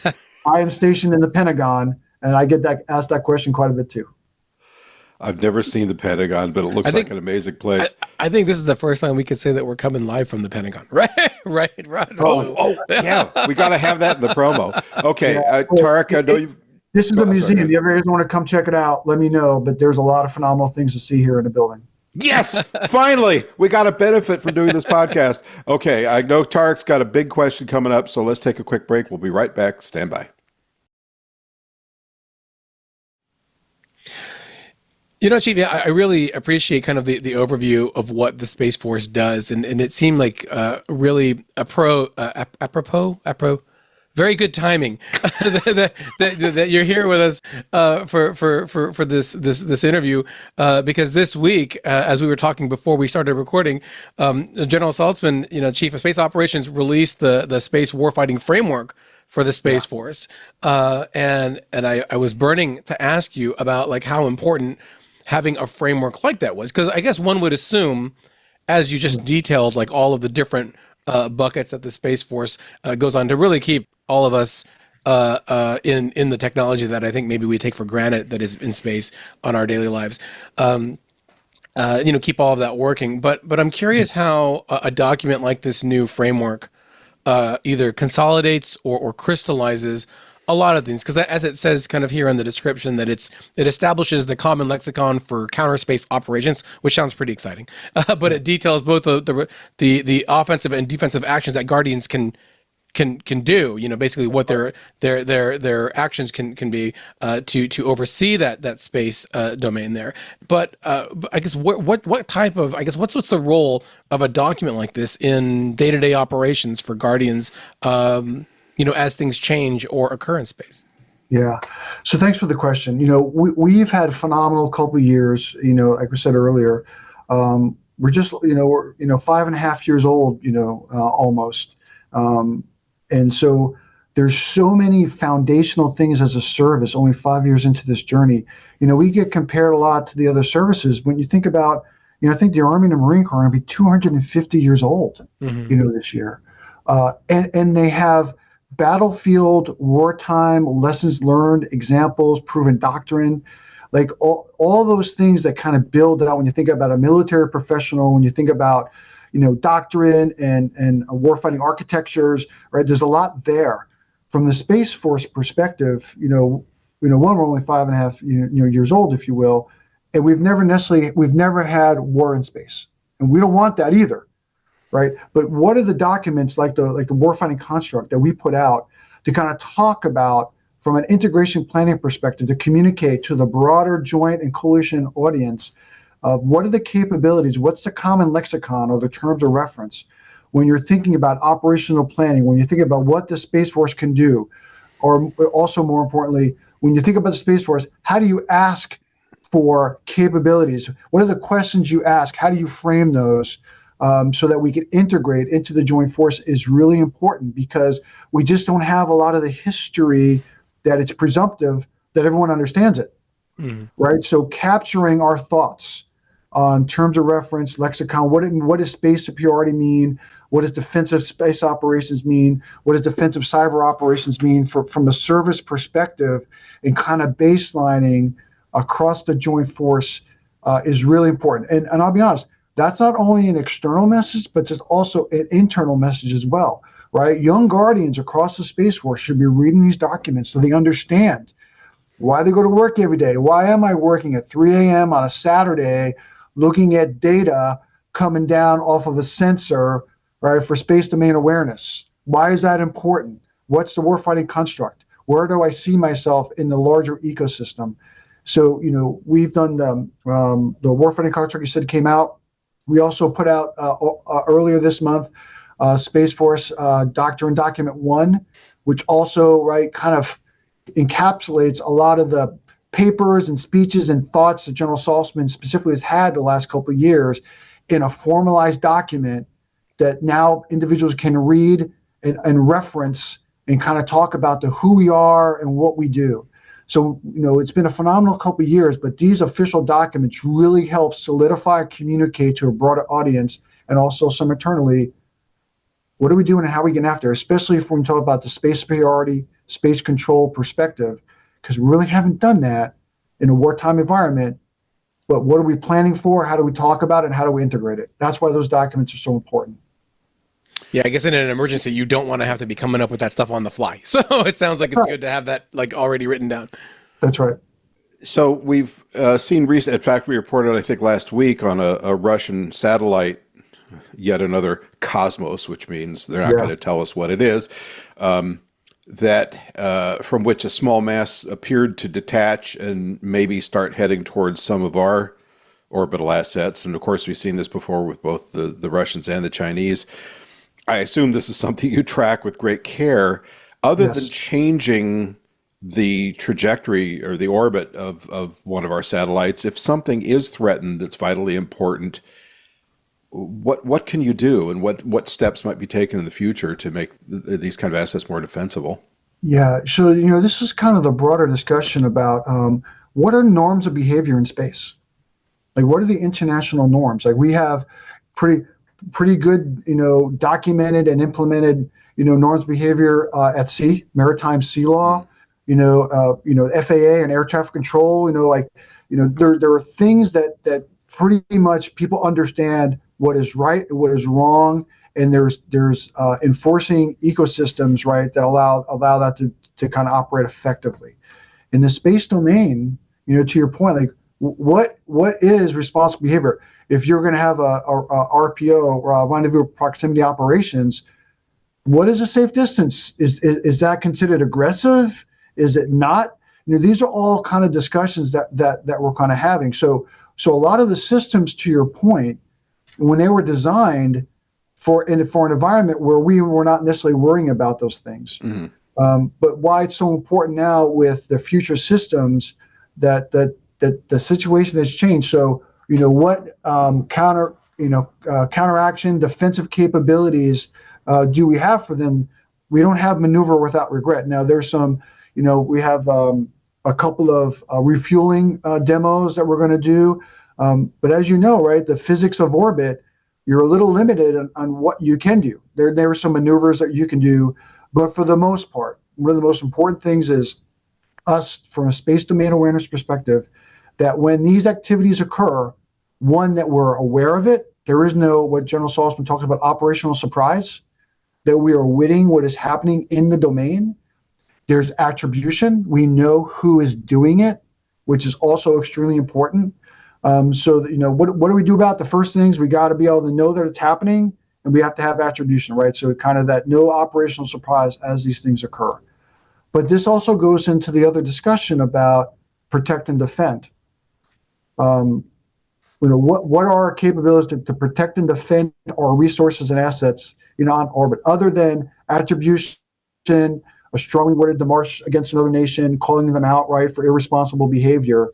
I am stationed in the Pentagon, and I get asked that question quite a bit too. I've never seen the Pentagon, but it looks like an amazing place. I think this is the first time we can say that we're coming live from the Pentagon, right? Right. Yeah. We got to have that in the promo. Okay, Tarek, I know you've... This is a museum. If you ever want to come check it out, let me know. But there's a lot of phenomenal things to see here in the building. Yes, finally, we got a benefit from doing this podcast. Okay, I know Tarek's got a big question coming up, so let's take a quick break. We'll be right back. Stand by. Chief, I really appreciate kind of the overview of what the Space Force does, and it seemed like really apropos Very good timing that you're here with us for this interview because this week, as we were talking before we started recording, General Saltzman, Chief of Space Operations, released the Space Warfighting Framework for the Space Force, and I was burning to ask you about like how important having a framework like that was, because I guess one would assume, as you just detailed, like all of the different buckets that the Space Force goes on to really keep all of us in the technology that I think maybe we take for granted that is in space on our daily lives. Keep all of that working. But I'm curious how a document like this new framework either consolidates or crystallizes a lot of things, because as it says kind of here in the description, that it establishes the common lexicon for counter space operations, which sounds pretty exciting. But it details both the offensive and defensive actions that Guardians can do. Basically what their actions can be to oversee that space domain there. But I guess what type of, I guess what's the role of a document like this in day-to-day operations for Guardians? As things change or occur in space. Yeah. So thanks for the question. We've had a phenomenal couple of years, like we said earlier. We're just, we're 5.5 years old, almost. And so there's so many foundational things as a service, only 5 years into this journey. We get compared a lot to the other services. When you think about, I think the Army and the Marine Corps are going to be 250 years old, this year. And they have battlefield, wartime, lessons learned, examples, proven doctrine, like all those things that kind of build out when you think about a military professional, when you think about, doctrine and warfighting architectures, right? There's a lot there. From the Space Force perspective, one, we're only 5.5 years old, if you will, and we've never had war in space, and we don't want that either. Right. But what are the documents like the warfighting construct that we put out to kind of talk about from an integration planning perspective to communicate to the broader joint and coalition audience of what are the capabilities, what's the common lexicon or the terms of reference when you're thinking about operational planning, when you think about what the Space Force can do, or also more importantly, when you think about the Space Force, how do you ask for capabilities? What are the questions you ask? How do you frame those? So that we can integrate into the joint force is really important, because we just don't have a lot of the history that it's presumptive that everyone understands it, right? So capturing our thoughts on terms of reference, lexicon, what does space superiority mean? What does defensive space operations mean? What does defensive cyber operations mean from the service perspective, and kind of baselining across the joint force is really important. And I'll be honest, that's not only an external message, but it's also an internal message as well, right? Young Guardians across the Space Force should be reading these documents so they understand why they go to work every day. Why am I working at 3 a.m. on a Saturday looking at data coming down off of a sensor, right, for space domain awareness? Why is that important? What's the warfighting construct? Where do I see myself in the larger ecosystem? So, we've done the warfighting construct you said came out. We also put out earlier this month Space Force Doctrine Document 1, which also, right, kind of encapsulates a lot of the papers and speeches and thoughts that General Saltzman specifically has had the last couple of years in a formalized document that now individuals can read and reference and kind of talk about who we are and what we do. So, it's been a phenomenal couple of years, but these official documents really help solidify and communicate to a broader audience, and also some internally, what are we doing and how are we getting after, especially if we talk about the space superiority, space control perspective, because we really haven't done that in a wartime environment. But what are we planning for? How do we talk about it? And how do we integrate it? That's why those documents are so important. Yeah, I guess in an emergency, you don't want to have to be coming up with that stuff on the fly. So it sounds like it's good to have that like already written down. That's right. So we've seen recent, in fact, we reported, I think last week on a Russian satellite, yet another Cosmos, which means they're not going to tell us what it is, that from which a small mass appeared to detach and maybe start heading towards some of our orbital assets. And of course, we've seen this before with both the Russians and the Chinese. I assume this is something you track with great care. Other Yes. than changing the trajectory or the orbit of one of our satellites, if something is threatened that's vitally important, what can you do, and what steps might be taken in the future to make these kind of assets more defensible? Yeah. So, this is kind of the broader discussion about what are norms of behavior in space? Like, what are the international norms? Like, we have pretty good, documented and implemented, norms of behavior at sea, maritime sea law, FAA and air traffic control. There are things that pretty much people understand what is right and what is wrong, and there's enforcing ecosystems, right, that allow that to kind of operate effectively. In the space domain, to your point, like what is responsible behavior? If you're going to have a RPO, or a rendezvous proximity operations, what is a safe distance? Is that considered aggressive? Is it not? These are all kind of discussions that we're kind of having. So a lot of the systems, to your point, when they were designed for an environment where we were not necessarily worrying about those things. Mm-hmm. But why it's so important now with the future systems that the situation has changed. So what counteraction, defensive capabilities do we have for them? We don't have maneuver without regret. Now there's some, we have a couple of refueling demos that we're going to do. But as you know, right, the physics of orbit, you're a little limited on what you can do. There are some maneuvers that you can do, but for the most part, one of the most important things is us, from a space domain awareness perspective, that when these activities occur, one, that we're aware of it. There is no, what General Saltzman talks about, operational surprise, that we are witting what is happening in the domain. There's attribution. We know who is doing it, which is also extremely important. So that, what do we do about the first things? We got to be able to know that it's happening, and we have to have attribution, right? So kind of that no operational surprise as these things occur. But this also goes into the other discussion about protect and defend. What are our capabilities to protect and defend our resources and assets, on orbit, other than attribution, a strongly worded démarche against another nation, calling them out, right, for irresponsible behavior.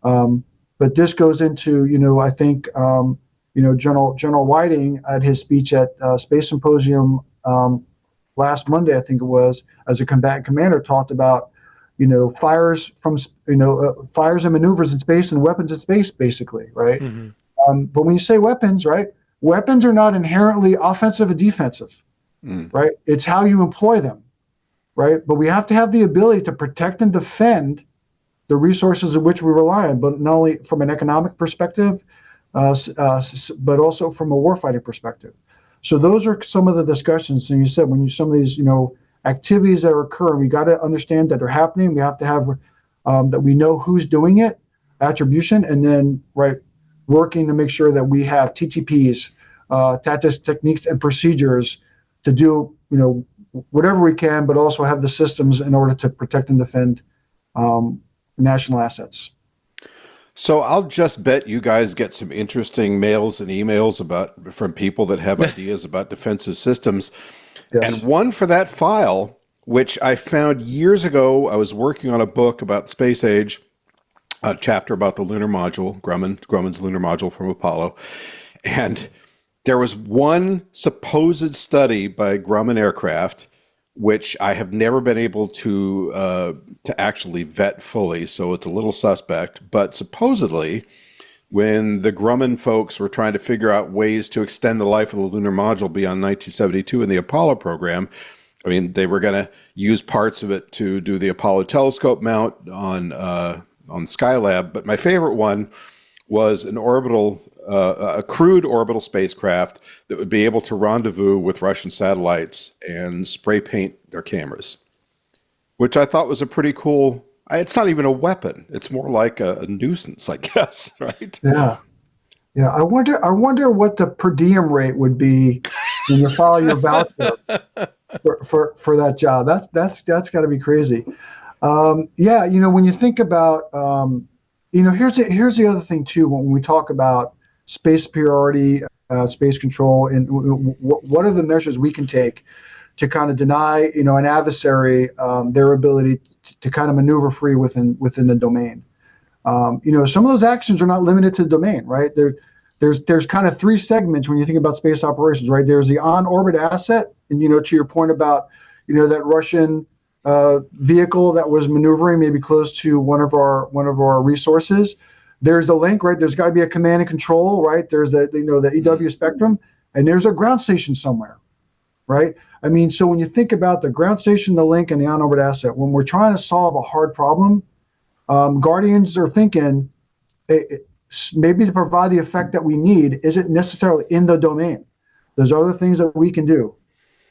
But this goes into, I think, General Whiting at his speech at Space Symposium last Monday, I think it was, as a combatant commander, talked about, fires and maneuvers in space and weapons in space, basically, right? Mm-hmm. But when you say weapons, right, weapons are not inherently offensive and defensive, right? It's how you employ them, right? But we have to have the ability to protect and defend the resources of which we rely on, but not only from an economic perspective, but also from a warfighting perspective. So those are some of the discussions. And you said some of these, activities that are occurring, we got to understand that they're happening. We have to have that we know who's doing it, attribution, and then working to make sure that we have TTPs, tactics, techniques, and procedures to do whatever we can, but also have the systems in order to protect and defend national assets. So I'll just bet you guys get some interesting mails and emails from people that have ideas about defensive systems. Yes. And one for that file, which I found years ago. I was working on a book about space age, a chapter about the lunar module, Grumman's lunar module from Apollo. And there was one supposed study by Grumman Aircraft, which I have never been able to actually vet fully, so it's a little suspect. But supposedly, when the Grumman folks were trying to figure out ways to extend the life of the lunar module beyond 1972 in the Apollo program, I mean, they were going to use parts of it to do the Apollo telescope mount on Skylab. But my favorite one was a crewed orbital spacecraft that would be able to rendezvous with Russian satellites and spray paint their cameras, which I thought was a pretty cool. It's not even a weapon; it's more like a nuisance, I guess. Right? Yeah. I wonder what the per diem rate would be when you file your voucher for that job. That's got to be crazy. When you think about, here's the other thing too. When we talk about space superiority, space control, and what are the measures we can take to kind of deny, an adversary their ability to kind of maneuver free within the domain. Some of those actions are not limited to the domain, right? There's kind of three segments when you think about space operations, right? There's the on-orbit asset, and to your point about that Russian vehicle that was maneuvering maybe close to one of our resources. There's the link, right? There's got to be a command and control, right? There's the EW spectrum, and there's a ground station somewhere, right? I mean, so when you think about the ground station, the link, and the on-orbit asset, when we're trying to solve a hard problem, Guardians are thinking maybe to provide the effect that we need isn't necessarily in the domain. There's other things that we can do.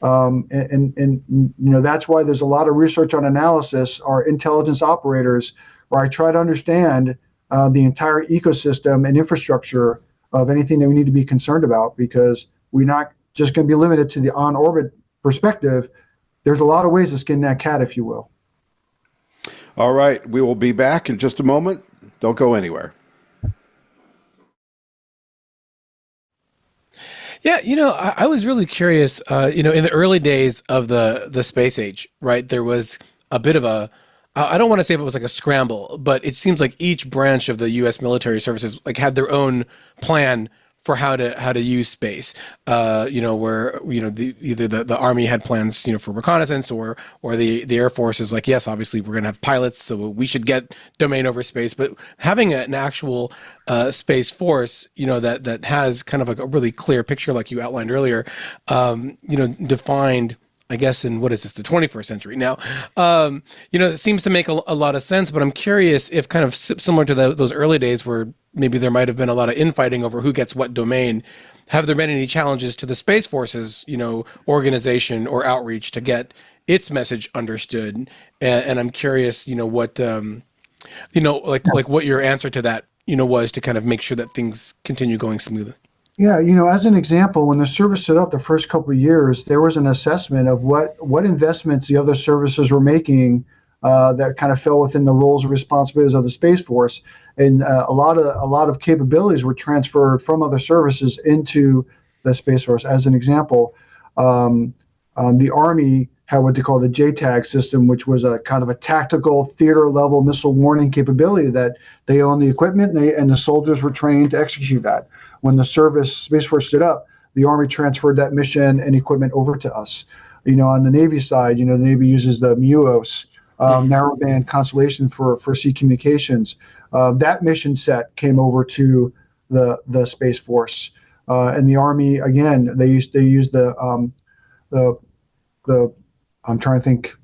That's why there's a lot of research on analysis, our intelligence operators, where I try to understand the entire ecosystem and infrastructure of anything that we need to be concerned about, because we're not just going to be limited to the on-orbit perspective. There's a lot of ways to skin that cat, if you will. All right. We will be back in just a moment. Don't go anywhere. Yeah, I was really curious, in the early days of the space age, right, there was a bit of I don't want to say if it was like a scramble, but it seems like each branch of the U.S. military services had their own plan for how to use space. Where either the Army had plans, for reconnaissance, or the Air Force is like, yes, obviously we're going to have pilots, so we should get domain over space. But having an actual Space Force, that has kind of like a really clear picture, like you outlined earlier, defined, I guess, in what is this, the 21st century now, it seems to make a lot of sense. But I'm curious if, kind of similar to those early days where maybe there might have been a lot of infighting over who gets what domain, have there been any challenges to the Space Force's, organization or outreach to get its message understood? And I'm curious, what, like what your answer to that, was to kind of make sure that things continue going smoothly. Yeah, as an example, when the service set up the first couple of years, there was an assessment of what investments the other services were making that kind of fell within the roles and responsibilities of the Space Force, and a lot of capabilities were transferred from other services into the Space Force. As an example, the Army had what they call the JTAG system, which was a kind of a tactical theater level missile warning capability that they owned the equipment, and the soldiers were trained to execute that. When the Space Force stood up, the Army transferred that mission and equipment over to us. On the Navy side, the Navy uses the MUOS, narrowband constellation for sea communications. That mission set came over to the Space Force, and the Army, again, they used the I'm trying to think,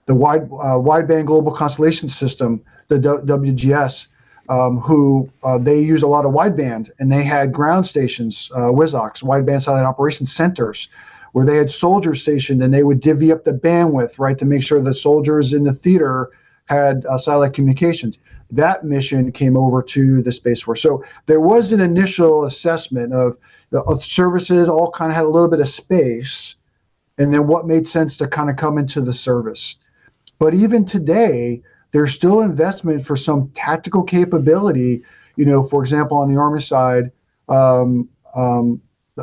the wideband global constellation system, the WGS. They use a lot of wideband, and they had ground stations, WSOCs, wideband satellite operations centers, where they had soldiers stationed, and they would divvy up the bandwidth, right, to make sure that soldiers in the theater had satellite communications. That mission came over to the Space Force. So there was an initial assessment of the services all kind of had a little bit of space, and then what made sense to kind of come into the service. But even today, there's still investment for some tactical capability. For example, on the Army side, a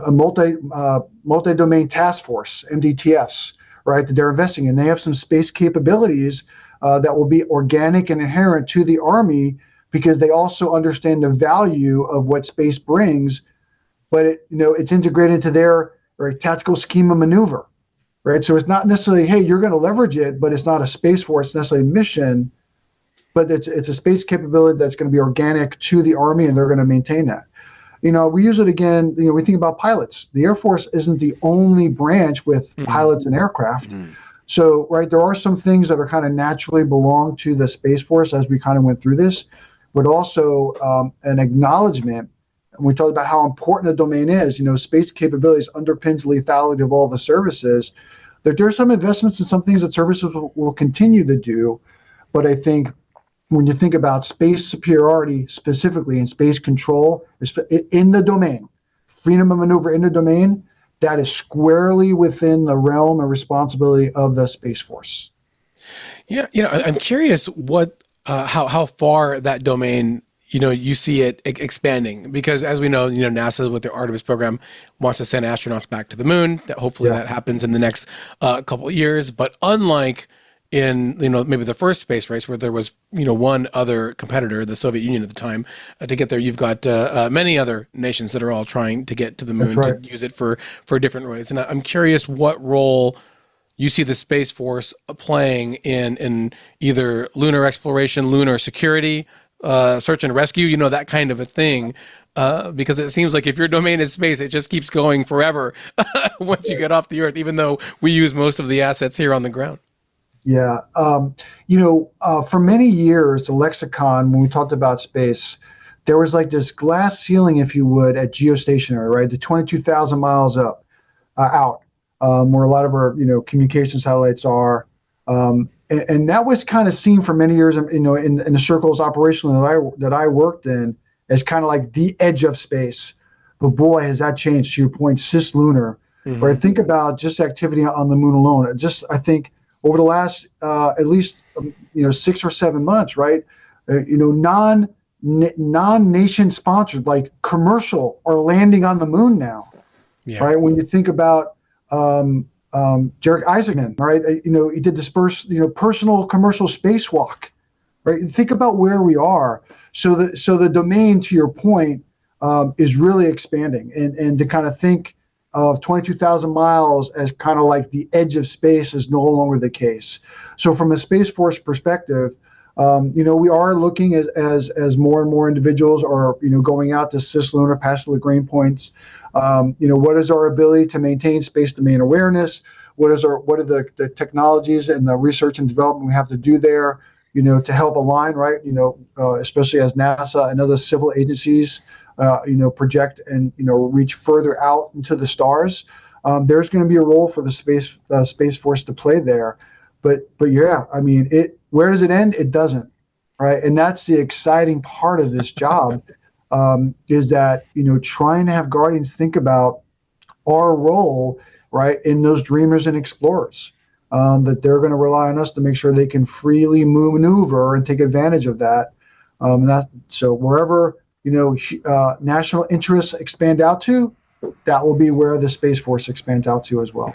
multi-domain task force, MDTFs, right, that they're investing in. They have some space capabilities that will be organic and inherent to the Army, because they also understand the value of what space brings, but it's integrated into their tactical scheme of maneuver, right? So it's not necessarily, hey, you're going to leverage it, but it's not a Space Force necessarily mission. But it's a space capability that's going to be organic to the Army, and they're going to maintain that. We use it again. We think about pilots. The Air Force isn't the only branch with pilots and aircraft. So, right, there are some things that are kind of naturally belong to the Space Force as we kind of went through this, but also an acknowledgement. And we talked about how important the domain is. Space capabilities underpins lethality of all the services. There's some investments in some things that services will continue to do, but I think when you think about space superiority, specifically in space control, in the domain, freedom of maneuver in the domain, that is squarely within the realm and responsibility of the Space Force. Yeah, I'm curious what, how far that domain, you see it expanding? Because as we know, NASA with their Artemis program wants to send astronauts back to the moon. That hopefully that happens in the next couple of years. But unlike in maybe the first space race where there was one other competitor, the Soviet Union at the time, to get there, you've got many other nations that are all trying to get to the moon to use it for different ways. And I'm curious what role you see the Space Force playing in either lunar exploration, lunar security, search and rescue, that kind of a thing. Because it seems like if your domain is space, it just keeps going forever once you get off the Earth, even though we use most of the assets here on the ground. Yeah. For many years, the lexicon, when we talked about space, there was like this glass ceiling, if you would, at geostationary, right? The 22,000 miles out, where a lot of our, communication satellites are. And that was kind of seen for many years, in the circles operationally that I worked in, as kind of like the edge of space. But boy, has that changed, to your point, cislunar, where I think about just activity on the moon alone. I think over the last at least 6 or 7 months, right? Non-nation sponsored, like commercial, are landing on the moon now, right? When you think about Jarek Isaacman, right? He did this personal commercial spacewalk, right? Think about where we are. So the domain, to your point, is really expanding, and to kind of think of 22,000 miles as kind of like the edge of space is no longer the case. So from a Space Force perspective, we are looking as more and more individuals are, going out to cislunar, past the Lagrange points. What is our ability to maintain space domain awareness? What are the technologies and the research and development we have to do there, to help align, right? Especially as NASA and other civil agencies, project and, reach further out into the stars. There's going to be a role for the Space Force to play there. But yeah, I mean, where does it end? It doesn't, right? And that's the exciting part of this job, is that, trying to have Guardians think about our role, right, in those dreamers and explorers, that they're going to rely on us to make sure they can freely maneuver and take advantage of that. So wherever, national interests expand out to, that will be where the Space Force expands out to as well.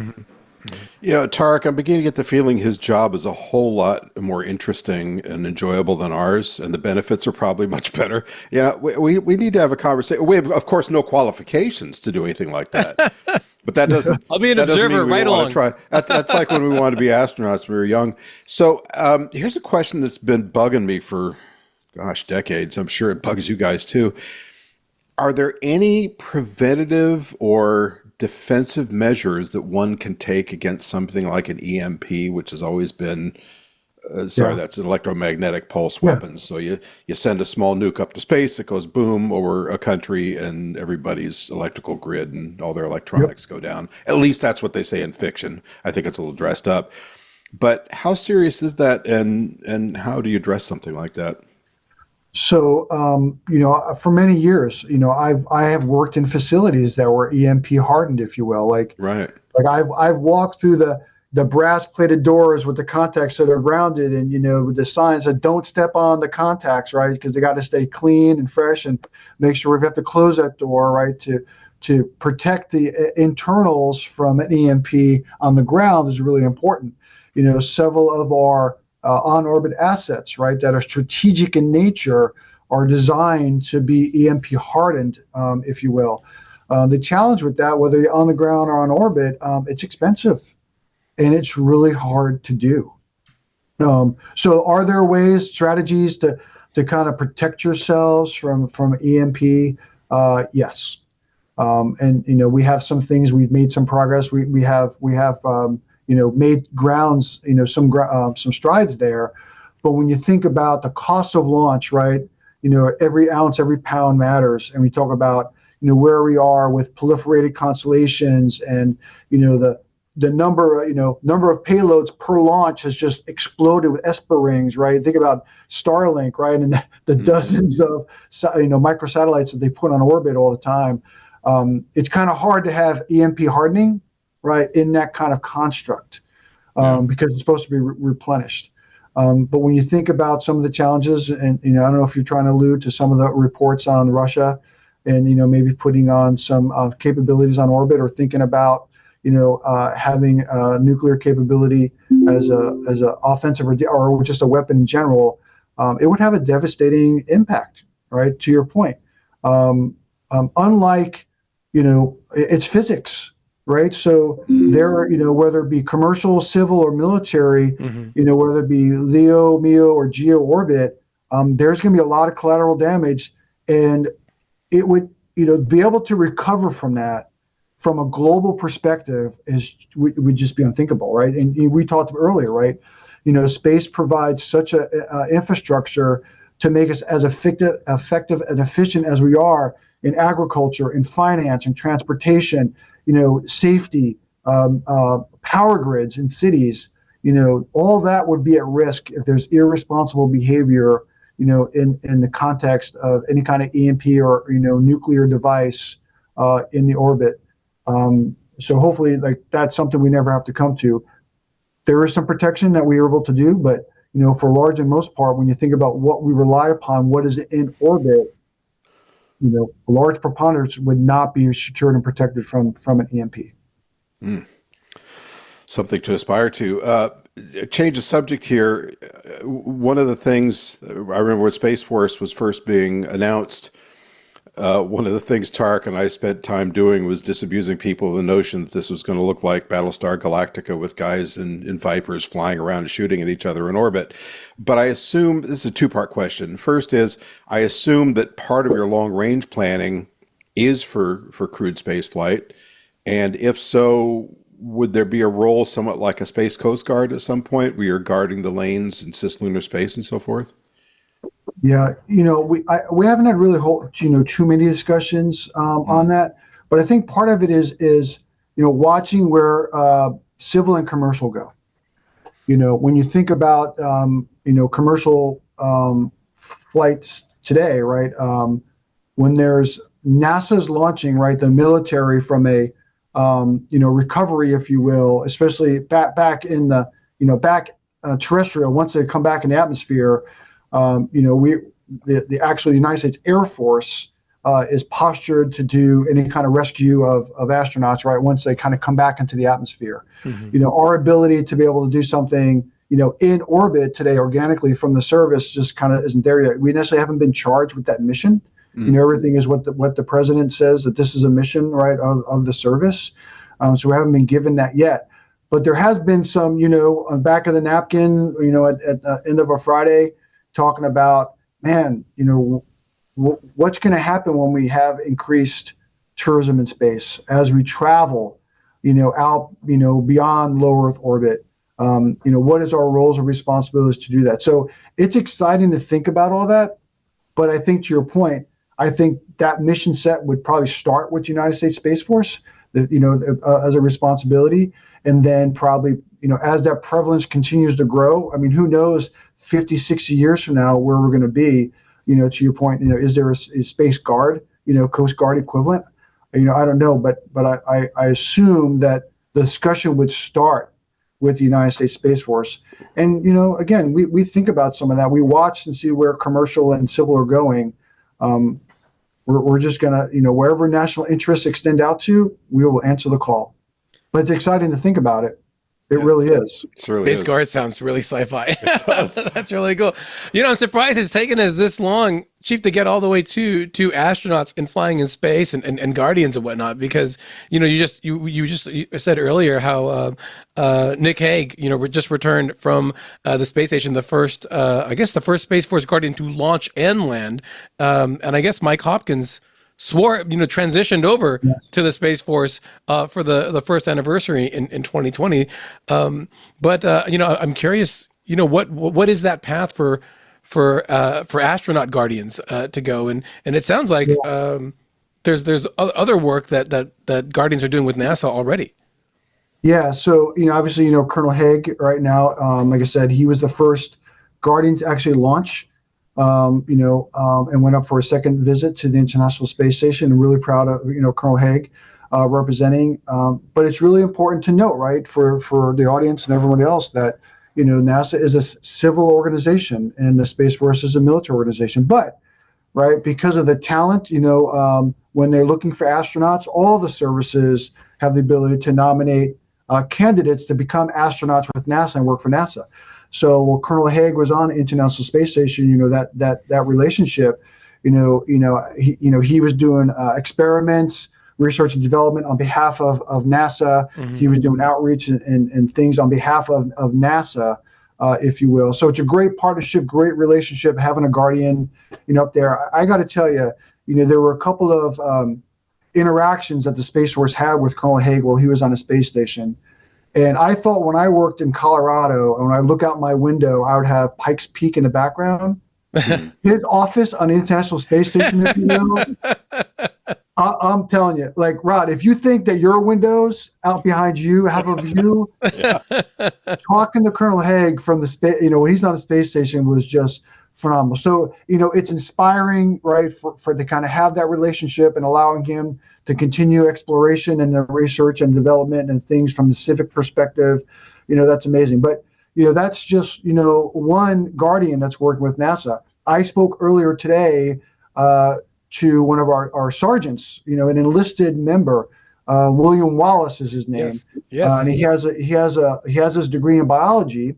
Tarek, I'm beginning to get the feeling his job is a whole lot more interesting and enjoyable than ours, and the benefits are probably much better. We need to have a conversation. We have, of course, no qualifications to do anything like that. But that doesn't. I'll be an observer right along. That's like when we wanted to be astronauts when we were young. So here's a question that's been bugging me for, decades. I'm sure it bugs you guys too. Are there any preventative or defensive measures that one can take against something like an EMP, which has always been, that's an electromagnetic pulse weapon. So you send a small nuke up to space, it goes boom over a country, and everybody's electrical grid and all their electronics go down. At least that's what they say in fiction. I think it's a little dressed up. But how serious is that, and how do you address something like that? So, for many years, I have worked in facilities that were EMP hardened, if you will. Like I've walked through the brass plated doors with the contacts that are grounded, and with the signs that don't step on the contacts, right? Because they got to stay clean and fresh, and make sure we have to close that door, right, to protect the internals from an EMP on the ground is really important. Several of our on-orbit assets, right, that are strategic in nature are designed to be EMP hardened, if you will. The challenge with that, whether you're on the ground or on orbit, it's expensive, and it's really hard to do. So are there ways, strategies to kind of protect yourselves from EMP? Yes. And we have some things, we've made some progress. We have made grounds, some strides there. But when you think about the cost of launch, right, every ounce, every pound matters. And we talk about, where we are with proliferated constellations, and, the number of payloads per launch has just exploded with ESPA rings, right? Think about Starlink, right? And the dozens of, microsatellites that they put on orbit all the time. It's kind of hard to have EMP hardening, right, in that kind of construct, because it's supposed to be replenished. But when you think about some of the challenges, and I don't know if you're trying to allude to some of the reports on Russia, and maybe putting on some capabilities on orbit, or thinking about having nuclear capability as a offensive or just a weapon in general, it would have a devastating impact. Right, to your point. Unlike it's physics. Right. So there, whether it be commercial, civil, or military, whether it be LEO, MEO, or GEO orbit, there's going to be a lot of collateral damage, and it would, be able to recover from that from a global perspective would just be unthinkable. Right. And we talked earlier, right? Space provides such a infrastructure to make us as effective and efficient as we are in agriculture, in finance, in transportation, safety, power grids in cities, all that would be at risk if there's irresponsible behavior, in the context of any kind of EMP or, nuclear device in the orbit. So hopefully, that's something we never have to come to. There is some protection that we are able to do, but, for large and most part, when you think about what we rely upon, what is in orbit, large preponderance would not be secured and protected from an EMP. Something to aspire to. Change the subject here. One of the things I remember when Space Force was first being announced, one of the things Tarek and I spent time doing was disabusing people of the notion that this was going to look like Battlestar Galactica with guys in Vipers flying around and shooting at each other in orbit. But I assume, this is a two-part question. First is, I assume that part of your long-range planning is for crewed space flight. And if so, would there be a role somewhat like a Space Coast Guard at some point where you're guarding the lanes in cislunar space and so forth? Yeah, we haven't had really too many discussions on that, but I think part of it is watching where civil and commercial go. When you think about commercial flights today, right? When there's NASA's launching, right, the military from a recovery, if you will, especially back in the terrestrial. Once they come back in the atmosphere. The United States Air Force is postured to do any kind of rescue of astronauts, right? Once they kind of come back into the atmosphere, our ability to be able to do something, in orbit today organically from the service just kind of isn't there yet. We necessarily haven't been charged with that mission. Everything is what the president says, that this is a mission, right, of the service. So we haven't been given that yet. But there has been some, on the back of the napkin, at the end of a Friday, talking about, man, what's going to happen when we have increased tourism in space as we travel, out, beyond low Earth orbit. What is our roles and responsibilities to do that? So it's exciting to think about all that. But I think to your point, I think that mission set would probably start with the United States Space Force, as a responsibility. And then probably, as that prevalence continues to grow, I mean, who knows 50, 60 years from now where we're going to be, to your point, is there a Space Guard, Coast Guard equivalent? I don't know, but I assume that the discussion would start with the United States Space Force. And, again, we think about some of that. We watch and see where commercial and civil are going. We're just going to, wherever national interests extend out to, we will answer the call. But it's exciting to think about it. It really is. Space Guard sounds really sci-fi. That's really cool. I'm surprised it's taken us this long, Chief, to get all the way to astronauts and flying in space and guardians and whatnot. Because you just said earlier how Nick Hague just returned from the space station, the first Space Force Guardian to launch and land, and I guess Mike Hopkins transitioned over to the Space Force for the first anniversary in 2020. But I'm curious, what is that path for astronaut guardians to go? And it sounds like there's other work that guardians are doing with NASA already. Yeah. So, obviously, Colonel Hague right now, like I said, he was the first Guardian to actually launch. And went up for a second visit to the International Space Station. I'm really proud of, Colonel Hague representing. But it's really important to note, right, for the audience and everyone else that, NASA is a civil organization and the Space Force is a military organization. But, right, because of the talent, when they're looking for astronauts, all the services have the ability to nominate candidates to become astronauts with NASA and work for NASA. So while Colonel Haig was on the International Space Station, that relationship, he was doing experiments, research and development on behalf of NASA. Mm-hmm. He was doing outreach and things on behalf of NASA, if you will. So it's a great partnership, great relationship, having a guardian, up there. I got to tell you, there were a couple of interactions that the Space Force had with Colonel Haig while he was on the space station. And I thought when I worked in Colorado, and when I look out my window, I would have Pikes Peak in the background. His office on the International Space Station, if you know, I'm telling you, like, Rod, if you think that your windows out behind you have a view, talking to Colonel Haig from the space, when he's on the space station was just phenomenal. So, it's inspiring, right, for to kind of have that relationship and allowing him to continue exploration and the research and development and things from the civic perspective. That's amazing. But, that's just, one guardian that's working with NASA. I spoke earlier today to one of our sergeants, an enlisted member, William Wallace is his name. Yes. And he has his degree in biology,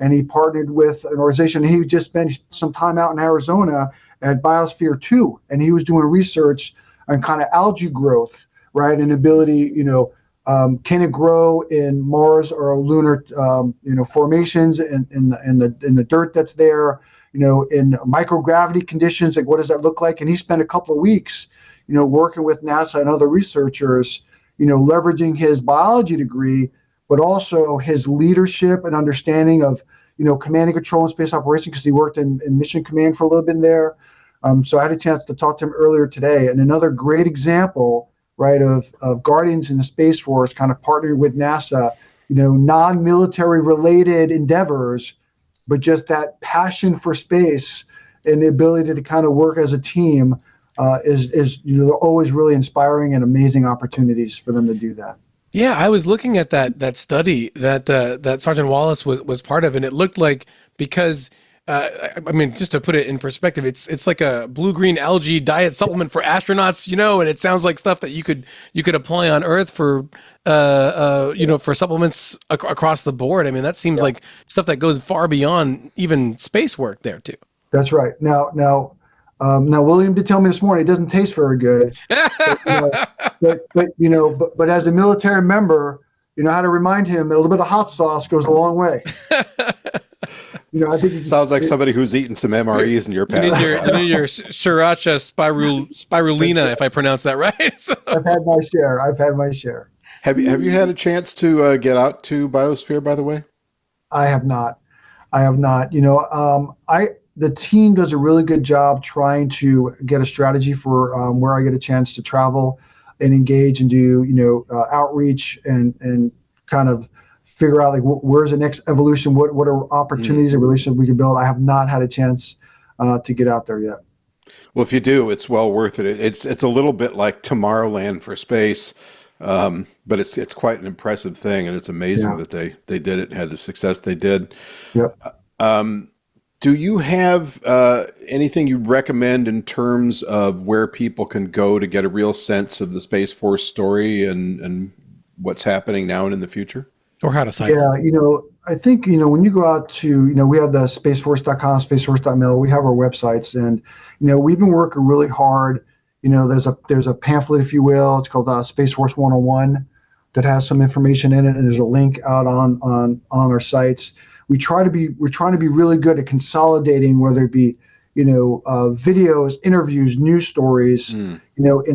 and he partnered with an organization. He just spent some time out in Arizona at Biosphere 2, and he was doing research on kind of algae growth, right, and ability, can it grow in Mars or lunar, formations in the dirt that's there, in microgravity conditions, like what does that look like? And he spent a couple of weeks, working with NASA and other researchers, leveraging his biology degree, but also his leadership and understanding of, command and control and space operations, because he worked in mission command for a little bit there. So I had a chance to talk to him earlier today. And another great example, right, of Guardians in the Space Force kind of partnering with NASA, non-military related endeavors, but just that passion for space and the ability to kind of work as a team is always really inspiring and amazing opportunities for them to do that. Yeah, I was looking at that study that Sergeant Wallace was part of, and it looked like, because just to put it in perspective, it's like a blue-green algae diet supplement for astronauts, and it sounds like stuff that you could apply on Earth for for supplements across the board. I mean, that seems like stuff that goes far beyond even space work there too. That's right. Now, William did tell me this morning it doesn't taste very good. but as a military member, how to remind him that a little bit of hot sauce goes a long way. I think sounds like somebody who's eaten some MREs in your past. You need your Sriracha spirulina, if I pronounce that right. So. I've had my share. Have you had a chance to get out to Biosphere, by the way? I have not. The team does a really good job trying to get a strategy for where I get a chance to travel and engage and do, outreach and kind of figure out like where's the next evolution, what are opportunities and relationships we can build. I have not had a chance to get out there yet. Well, if you do, it's well worth it. It's a little bit like Tomorrowland for space, but it's quite an impressive thing, and it's amazing that they did it and had the success they did. Yep. Do you have anything you recommend in terms of where people can go to get a real sense of the Space Force story and what's happening now and in the future? Or how to sign up? Yeah, I think, when you go out to, we have the spaceforce.com, spaceforce.mil, we have our websites, and, we've been working really hard. There's a pamphlet, if you will, it's called Space Force 101 that has some information in it, and there's a link out on our sites. We're trying to be really good at consolidating, whether it be, videos, interviews, news stories, in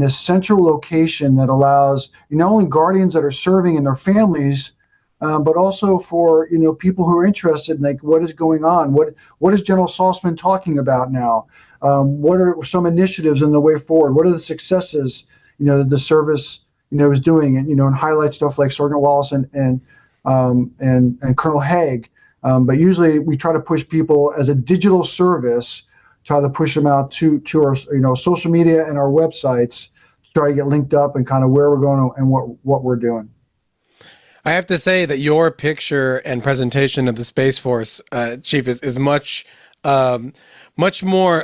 a central location that allows not only Guardians that are serving and their families, but also for people who are interested in like what is going on, what is General Saltzman talking about now, what are some initiatives in the way forward, what are the successes that the service is doing, and highlight stuff like Sergeant Wallace and Colonel Haig. But usually we try to push people as a digital service, try to push them out to our social media and our websites to try to get linked up and kind of where we're going and what we're doing. I have to say that your picture and presentation of the Space Force, Chief, is much much more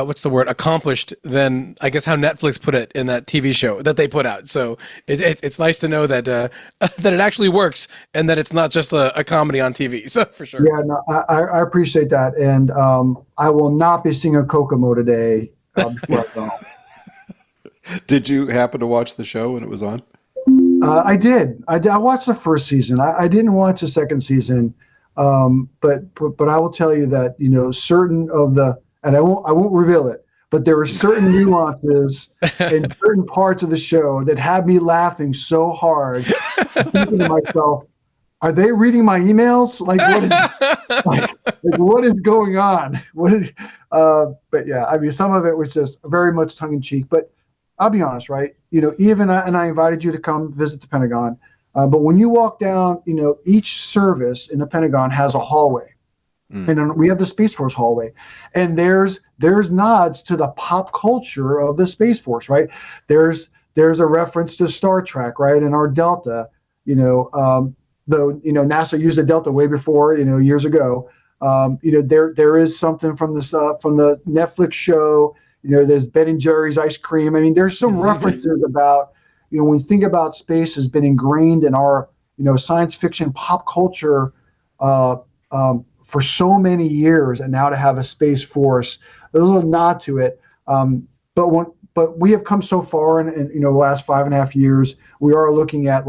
what's the word, accomplished than I guess how Netflix put it in that TV show that they put out. So it's nice to know that that it actually works and that it's not just a comedy on TV. So for sure. Yeah, no, I appreciate that, and I will not be singing Kokomo today before I go home. Did you happen to watch the show when it was on? I did. I watched the first season. I didn't watch the second season, but I will tell you that certain of the, and I won't reveal it, but there were certain nuances in certain parts of the show that had me laughing so hard, thinking to myself, "Are they reading my emails? Like what is going on? What is?" But yeah, I mean, some of it was just very much tongue in cheek, but. I'll be honest, right? Even I invited you to come visit the Pentagon, but when you walk down, each service in the Pentagon has a hallway, and then we have the Space Force hallway, and there's nods to the pop culture of the Space Force, right? There's a reference to Star Trek, right? And our Delta, though NASA used the Delta way before, years ago. There is something from the Netflix show. There's Ben and Jerry's ice cream. I mean, there's some references about, when you think about space has been ingrained in our, science fiction pop culture for so many years, and now to have a Space Force, a little nod to it. But we have come so far in the last 5.5 years, we are looking at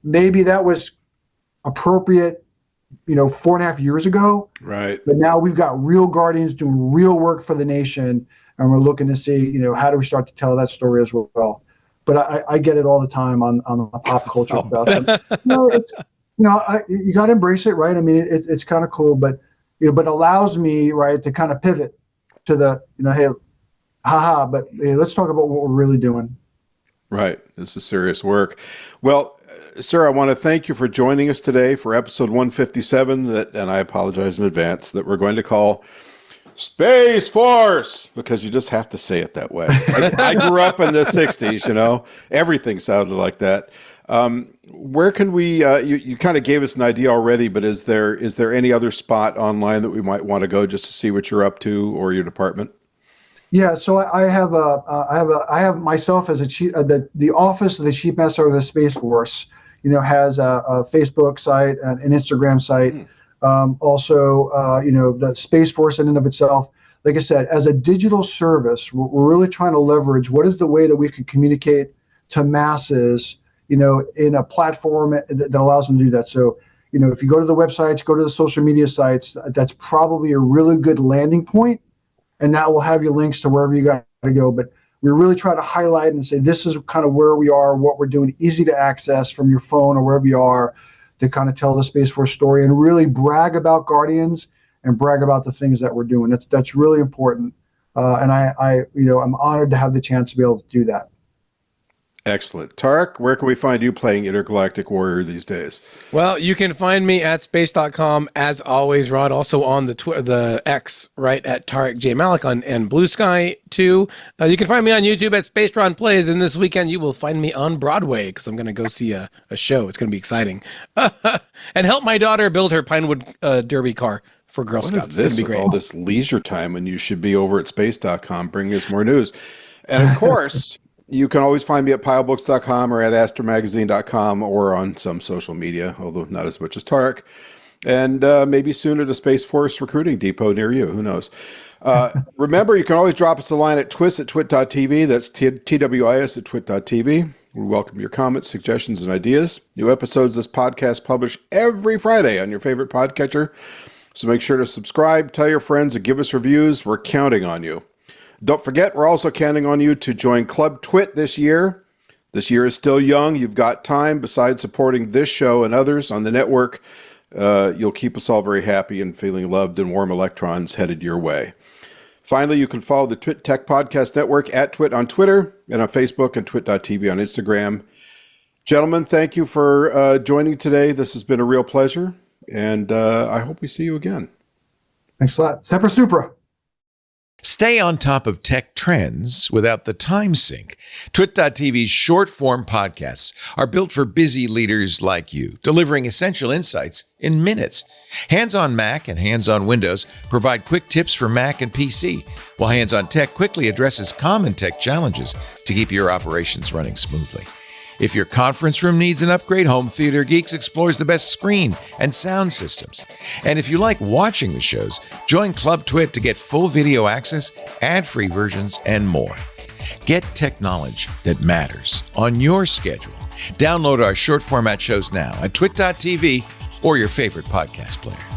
maybe that was appropriate 4.5 years ago. Right. But now we've got real Guardians doing real work for the nation, and we're looking to see, how do we start to tell that story as well. But I get it all the time on the pop culture stuff. And, you got to embrace it, right? I mean, it's kind of cool, but but allows me, right, to kind of pivot to the, hey, haha, but hey, let's talk about what we're really doing. Right. This is serious work. Well, sir, I want to thank you for joining us today for episode 157 and I apologize in advance, that we're going to call Space Force, because you just have to say it that way. I grew up in the 60s, everything sounded like that. Where can we, you kind of gave us an idea already, but is there any other spot online that we might want to go just to see what you're up to or your department? Yeah, so I have myself as a chief, the office of the Chief Master of the Space Force, has a Facebook site and an Instagram site. Also, the Space Force in and of itself, like I said, as a digital service, we're really trying to leverage what is the way that we can communicate to masses, in a platform that allows them to do that. So, if you go to the websites, go to the social media sites, that's probably a really good landing point. And that will have your links to wherever you got to go. But we really try to highlight and say, this is kind of where we are, what we're doing, easy to access from your phone or wherever you are, to kind of tell the Space Force story and really brag about Guardians and brag about the things that we're doing. That's really important. And I'm honored to have the chance to be able to do that. Excellent. Tarek, where can we find you playing Intergalactic Warrior these days? Well, you can find me at space.com as always, Rod. Also on the X, right, at Tarek J. Malik and Blue Sky too. You can find me on YouTube at Space Ron Plays, and this weekend you will find me on Broadway because I'm going to go see a show. It's going to be exciting. And help my daughter build her Pinewood Derby car for Girl Scouts. What is this with all this leisure time when you should be over at space.com bringing us more news? And of course... You can always find me at pilebooks.com or at astromagazine.com or on some social media, although not as much as Tarek. And maybe soon at a Space Force recruiting depot near you. Who knows? Remember, you can always drop us a line at twis@twit.tv. That's TWIS at twit.tv. We welcome your comments, suggestions, and ideas. New episodes of this podcast publish every Friday on your favorite podcatcher. So make sure to subscribe, tell your friends, and give us reviews. We're counting on you. Don't forget, we're also counting on you to join Club Twit this year. This year is still young. You've got time. Besides supporting this show and others on the network, you'll keep us all very happy and feeling loved and warm electrons headed your way. Finally, you can follow the Twit Tech Podcast Network at Twit on Twitter and on Facebook and twit.tv on Instagram. Gentlemen, thank you for joining today. This has been a real pleasure, and I hope we see you again. Thanks a lot. Semper Supra. Stay on top of tech trends without the time sink. Twit.tv's short-form podcasts are built for busy leaders like you, delivering essential insights in minutes. Hands-on Mac and Hands-on Windows provide quick tips for Mac and PC, while Hands-on Tech quickly addresses common tech challenges to keep your operations running smoothly. If your conference room needs an upgrade, Home Theater Geeks explores the best screen and sound systems. And if you like watching the shows, join Club Twit to get full video access, ad-free versions, and more. Get tech knowledge that matters on your schedule. Download our short format shows now at twit.tv or your favorite podcast player.